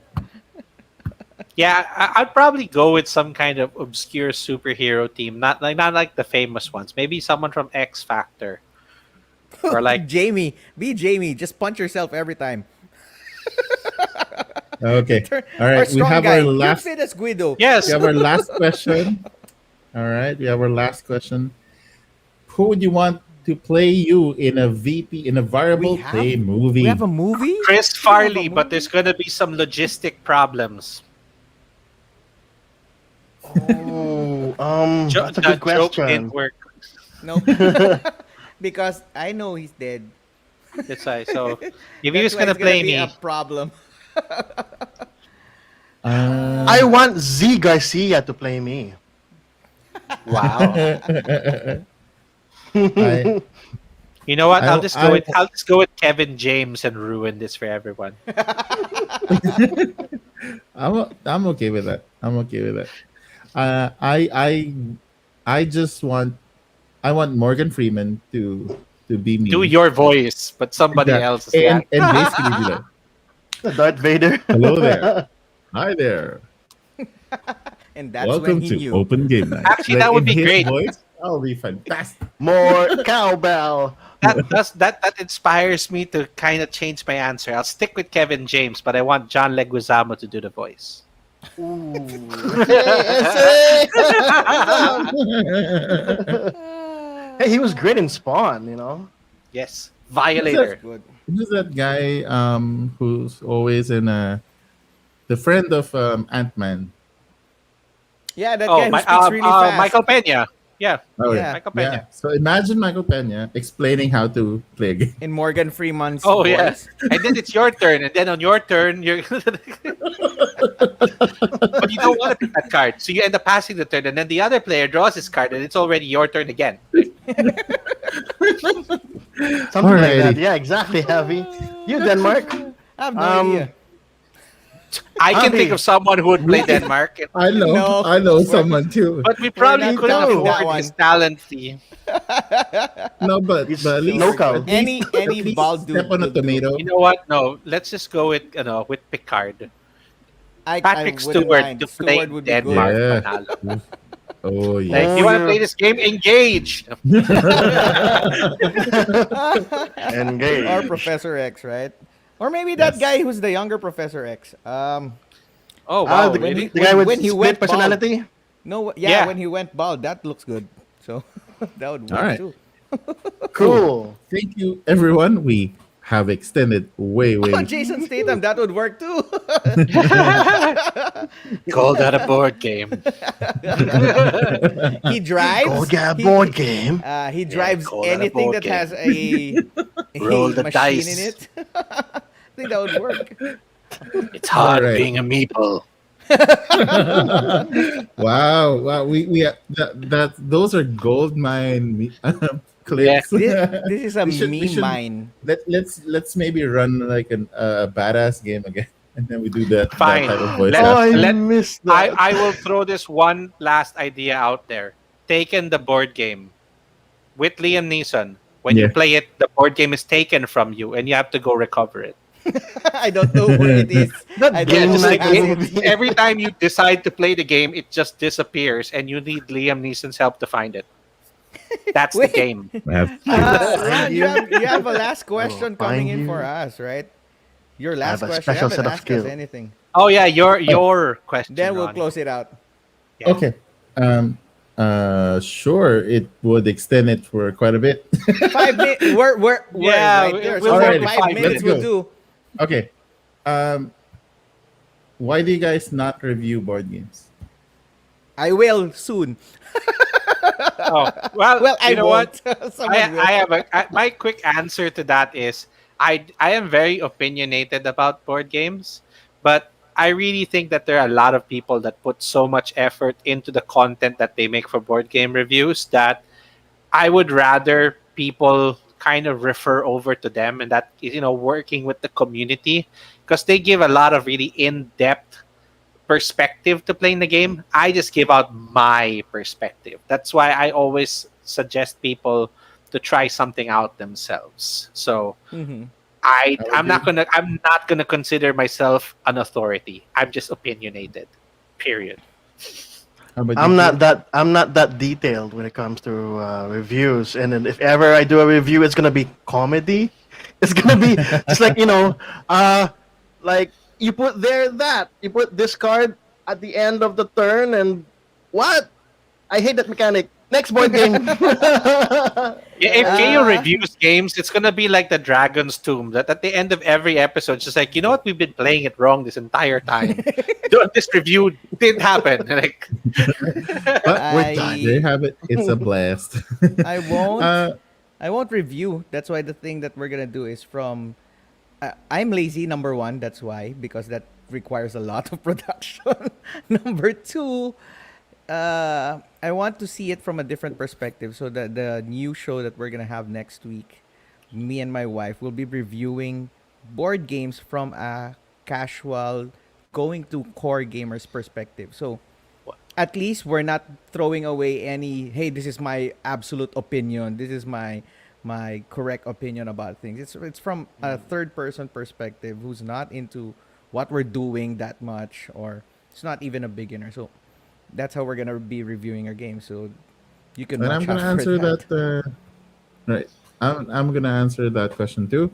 Yeah, I'd probably go with some kind of obscure superhero team, not like the famous ones. Maybe someone from X Factor, or like Jamie. Be Jamie. Just punch yourself every time. Okay. Turn- All or right. We strong have guy. our You're last. fit as Guido. yes. We have our last question. All right. We have our last question. who would you want to play you in a VP in a We variable have play we have movie? a movie. Chris We have a Farley, but there's movie? gonna be some logistic problems. Oh, that's a good That joke didn't question. work. Nope. Because I know he's dead. That's why. So if he That's was why gonna it's gonna play be a me, problem. I Uh, want Z Garcia to play me. wow. I You know what? I I I'll just go with Kevin James and ruin this for everyone. I'm okay with that. I'm okay with that. Uh, I I I just want I want Morgan Freeman to be Do me. your voice, but somebody Exactly. else is that. And basically be like, Darth Vader. hello there. Hi there. And that's when Welcome he to knew. Open Game Night. Actually, Like that would in be his great. voice, that'll be fantastic. More cowbell. That inspires me to kind of change my answer. I'll stick with Kevin James, but I want John Leguizamo to do the voice. Ooh. Hey, hey, he was great in Spawn, you know. Yes, Who's Violator. Good. who's that guy who's always in the friend of Ant-Man? Yeah, that Oh, guy who speaks really fast. Michael Pena. Yeah, Oh Yeah. Michael yeah. Pena. So imagine Michael Pena explaining how to play a game. In Morgan Freeman's Oh voice. yeah, and then it's your turn, and then on your turn, you're. But you don't want to pick that card, so you end up passing the turn, and then the other player draws his card, and it's already your turn again. Something like that. Alrighty. Yeah, exactly, Heavy. You, Denmark. I have no Um, idea. I can Avi. think of someone who would play Denmark, I know, No. I know someone too. but we We're probably not couldn't counting that afford one. his talent fee. No, but It's at least local. at least- Any at least bald dude step on a will do. tomato. You know what? No, let's just go with with Picard. I Patrick wouldn't Stewart mind. to play Stewart would be good. Denmark. Yeah. Panalo. Oh Like, yeah. you want to you're- play this game? Engage. Engage. Or Professor X, right? Or maybe that Yes. guy who's the younger Professor X. Oh wow, the, really? the guy with when he split went bald. personality. No, Yeah. when he went bald, that looks good. So that would work All right. too. Cool. Thank you, everyone. We have extended way. Oh, Jason Statham, that would work too. Call that a board game. He drives. Go get a he- board game. He drives call that a anything board that game. has a Roll the machine dice. in it. I think that would work. It's hard Alright. being a meeple. Wow. That those are gold mine clips. This is a We should- we meme should- mine. Let's maybe run like a badass game again, and then we do that Fine. type of voice. Let- Oh, I acting. let- missed that. I will throw this one last idea out there. Taken the board game with Liam Neeson. When you Yeah. play it, the board game is taken from you, and you have to go recover it. I don't know what it is. That I game don't just know night like what will it is. be- Every time you decide to play the game, it just disappears, and you need Liam Neeson's help to find it. That's the Wait. game. I have Ron, you have a last question Oh, coming find in you. for us, right? Your have last a question. special You set haven't of asked us skill. anything. Oh yeah, your question. Then we'll Ron. close it out. Yeah. okay. Sure. It would extend it for quite a bit. 5 minutes. We're Yeah, right there. we'll So work for with 5 5 minutes minutes. we'll Let's do. Okay. Why do you guys not review board games? I will soon. Oh, well, Well, I you know won't. what? Someone will. I have my quick answer to that is I am very opinionated about board games, but I really think that there are a lot of people that put so much effort into the content that they make for board game reviews that I would rather people kind of refer over to them, and that is, working with the community, because they give a lot of really in-depth perspective to playing the game. I just give out my perspective. That's why I always suggest people to try something out themselves. So Mhm. I'm not gonna consider myself an authority. I'm just opinionated. Period. How about I'm you, not Phil? that detailed when it comes to reviews. And then if ever I do a review, it's gonna be comedy. It's gonna be just like like you put you put this card at the end of the turn, and what? I hate that mechanic. Next board game. If KO Uh, reviews games, it's gonna be like the Dragon's Tomb. That at the end of every episode, it's just like, you know what, we've been playing it wrong this entire time. This review didn't happen. Like, But there you I have it. It's a blast. I won't uh, I won't review. That's why the thing that we're gonna do is from. I'm lazy. Number one, that's why, because that requires a lot of production. Number two, I want to see it from a different perspective. So that the new show that we're gonna have next week, me and my wife will be reviewing board games from a casual, going to core gamers perspective. So at least we're not throwing away any, hey, this is my absolute opinion, this is my correct opinion about things. It's from a third person perspective who's not into what we're doing that much, or it's not even a beginner. So that's how we're gonna be reviewing our game, so you can and I'm watch out gonna for answer that. that. Right. I'm gonna answer that question too,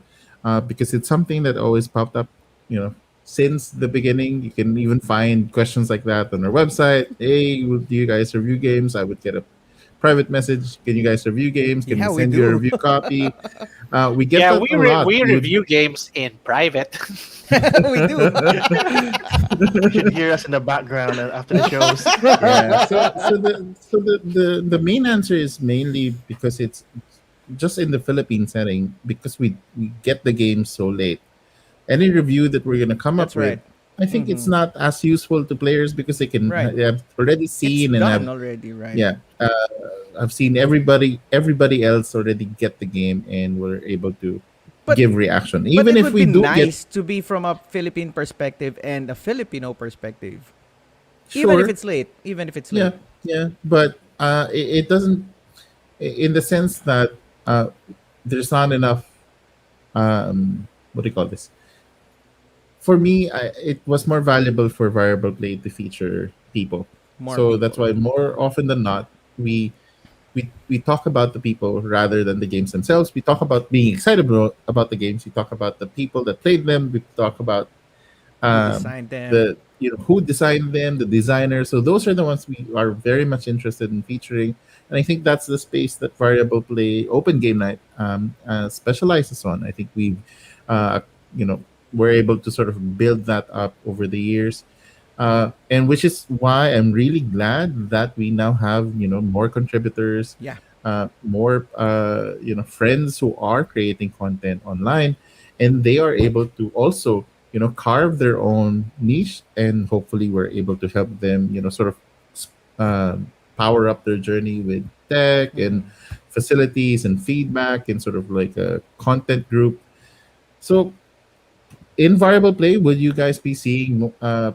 because it's something that always popped up. You know, since the beginning, you can even find questions like that on our website. Hey, do you guys review games? I would get a private message. Can you guys review games? Can we Yeah, we send you a do. review copy? We get yeah, that a lot. we review games in private. We do. You should hear us in the background after the shows. Yeah. So the main answer is mainly because it's just in the Philippine setting, because we get the game so late. Any review that we're gonna come up That's with, right. I think it's Mm-hmm. not as useful to players because Right. they have already It's seen and done have, already, right? yeah, I've seen everybody else already get the game and we're able to But give reaction. but Even it if would we be do get, nice to be from a Philippine perspective and a Filipino perspective. Even if sure, it's late. Even if it's yeah, late. yeah, but it doesn't, in the sense that there's not enough, what do you call this? For me, it was more valuable for Variable Play to feature people. More So that's people. why more often than not, we talk about the people rather than the games themselves. We talk about being excited about the games. We talk about the people that played them. We talk about Who um, designed them. the who designed them, the designers. So those are the ones we are very much interested in featuring, and I think that's the space that Variable Play Open Game Night specializes on. I think we've uh, you know we're able to sort of build that up over the years, and which is why I'm really glad that we now have more contributors, Yeah. more friends who are creating content online, and they are able to also carve their own niche, and hopefully we're able to help them sort of power up their journey with tech and Mm-hmm. facilities and feedback and sort of like a content group. So in Variable Play, would you guys be seeing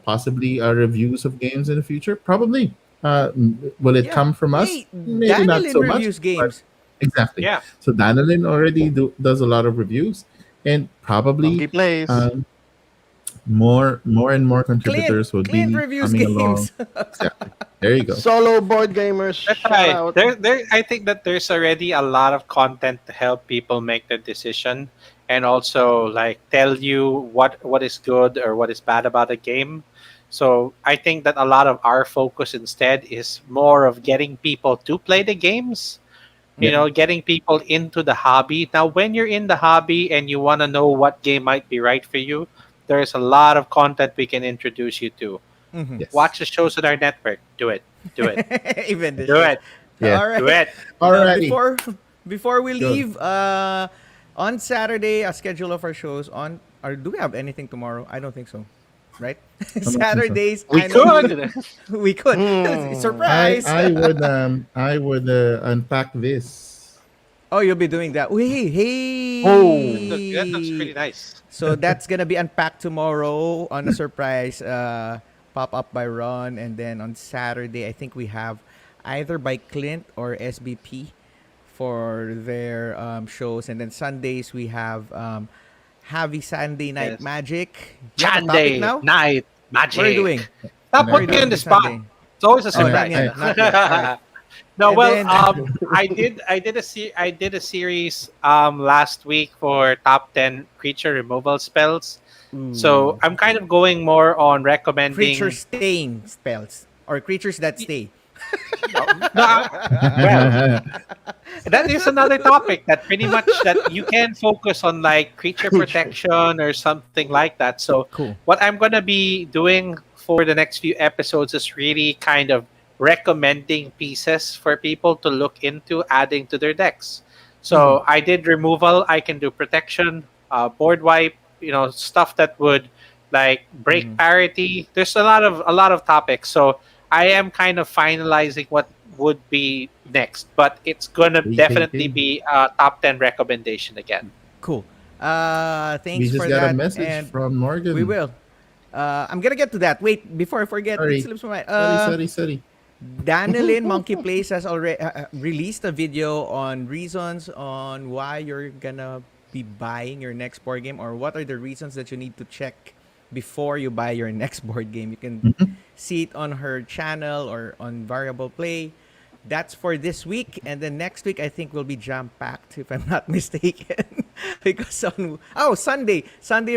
possibly reviews of games in the future? Probably. Will it Yeah. come from us? Hey, Maybe not Danilin so much, reviews but games. exactly. Yeah. So Danilin already does a lot of reviews, and probably Monkey plays. um, more and more Clint. contributors will Clint be reviews coming along. games. Exactly. There you go. Solo board gamers. That's Shout right. out. I think that there's already a lot of content to help people make the decision, and also like tell you what is good or what is bad about a game. So I think that a lot of our focus instead is more of getting people to play the games. Yeah. Getting people into the hobby. Now, when you're in the hobby and you want to know what game might be right for you, there's a lot of content we can introduce you to. Mm-hmm. Yes. Watch the shows on our network. Do it. Do it. Even the Do shows. it. Yeah. All Do right. it. Alrighty. Before we Go. leave, on Saturday, a schedule of our shows on. Or do we have anything tomorrow? I don't think so. Right? I don't think so. Saturdays. We I know could. we could. Hmm. Surprise. I would unpack this. Oh, you'll be doing that. Wait, Oh. That looks pretty hey. nice. So that's gonna be unpacked tomorrow on a surprise pop up by Ron, and then on Saturday I think we have either by Clint or SBP for their shows, and then Sundays we have Javi Sunday Night Yes. Magic. You have a topic Sunday now? night What are you doing? magic. Stop And What are you putting me doing on the this spot. Sunday? It's always a Oh, And not surprise. yet, not yet. All right. No, And well, then I did a series last week for top 10 creature removal spells. So ooh, I'm kind of going more on creature recommending. staying spells or creatures that stay. No, well, that is another topic that pretty much that you can focus on like creature Creature. protection or something like that. So Cool. what I'm gonna be doing for the next few episodes is really kind of recommending pieces for people to look into adding to their decks. Mhm. So I did removal, I can do protection, board wipe, stuff that would like break Mhm. parity. There's a lot of topics. So I am kind of finalizing what would be next, but it's gonna Stay definitely thinking. be a top 10 recommendation again. Cool. We Thanks just for got a that, message and from we Morgan. will. I'm gonna get to that. Wait, before I forget, it Sorry. slips my mind. Sorry. Danilin Monkey Place has already released a video on reasons on why you're gonna be buying your next board game, or what are the reasons that you need to check before you buy your next board game. You can see it on her channel or on Variable Play. That's for this week, and then next week I think will be jam packed if I'm not mistaken, because on Sunday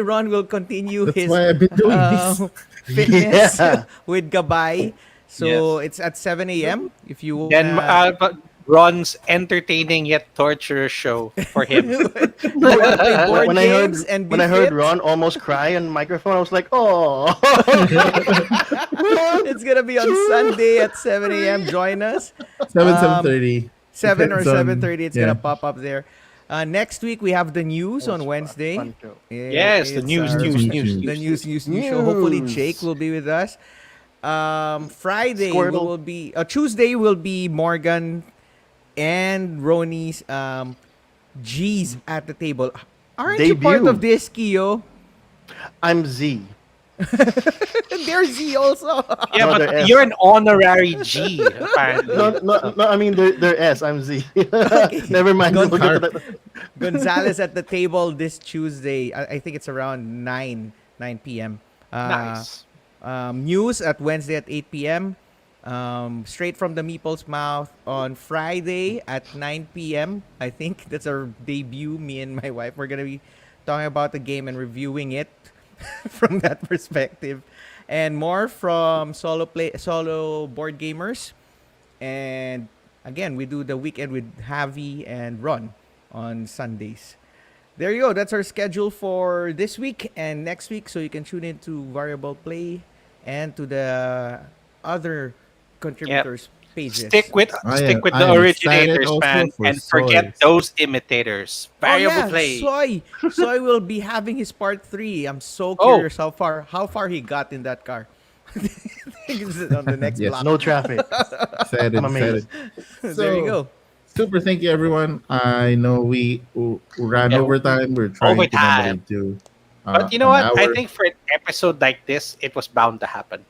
Ron will continue That's his why I've been doing this. uh, fitness Yeah. with Gabay. So Yes. it's at 7 a.m. If you Then wanna but Ron's entertaining yet torturous show for him. you wanna play board When I heard games and be when I heard fit, Ron almost cry on microphone, I was like, "Oh, Ron, it's gonna be on two, Sunday at 7 a.m. three." Join us. 7:30. 7 or Depends on 7:30. It's yeah. gonna pop up there. Next week we have the news That was on Wednesday. fun show. Yes, the It's news, our news, News, news, news. the news, news. news show. Hopefully Jake News. will be with us. Friday we Squirtle will be. Tuesday will be Morgan and Roni's G's at the table. Aren't you part of debut. this, Kyo? I'm Z. There's Z also. Yeah, No, they're but S. you're an honorary G, apparently. No. I mean, they're S. I'm Z. Okay. Never mind. Gon- We'll get to that. Gonzalez at the table this Tuesday. I think it's around 9 p.m. Uh, Nice. News at Wednesday at 8 p.m. Straight from the Meeple's mouth on Friday at 9 p.m. I think that's our debut. Me and my wife, we're gonna be talking about the game and reviewing it from that perspective, and more from solo board gamers. And again, we do the weekend with Javi and Ron on Sundays. There you go. That's our schedule for this week and next week. So you can tune in to Variable Play and to the other Yep. contributors' pages. Stick with I the am excited originators, also man, for and forget Soy. those imitators. Oh Variable yeah, play. Soy will be having his part 3. I'm so Oh, curious how far he got in that car. Is it on the next Yes. block? No traffic. Excited, I'm amazed. There you So go. super thank you everyone. I know we ran yeah, over time. We're trying to overtime. normally do But you know an what? I hour. think for an episode like this, it was bound to happen.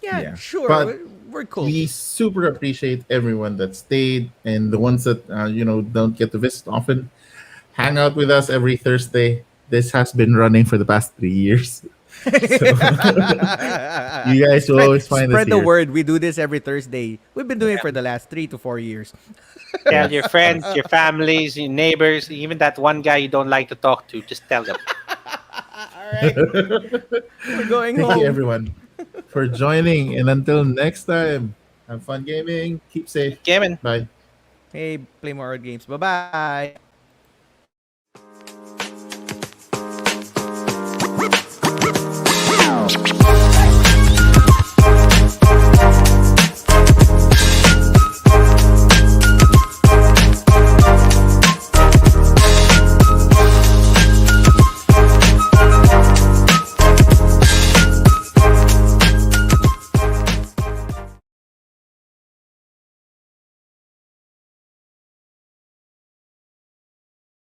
Yeah, Yeah. sure. But We're cool. we super appreciate everyone that stayed and the ones that don't get to visit often. Hang out with us every Thursday. This has been running for the past 3 years. So you guys will always find us Spread the here. word. We do this every Thursday. We've been doing it for the last 3 to 4 years. Tell Yes. your friends, your families, your neighbors, even that one guy you don't like to talk to. Just tell them. All right, we're going Thank you home. everyone for joining, and until next time, have fun gaming. Keep safe. Kevin. Bye. Hey, play more games. Bye bye.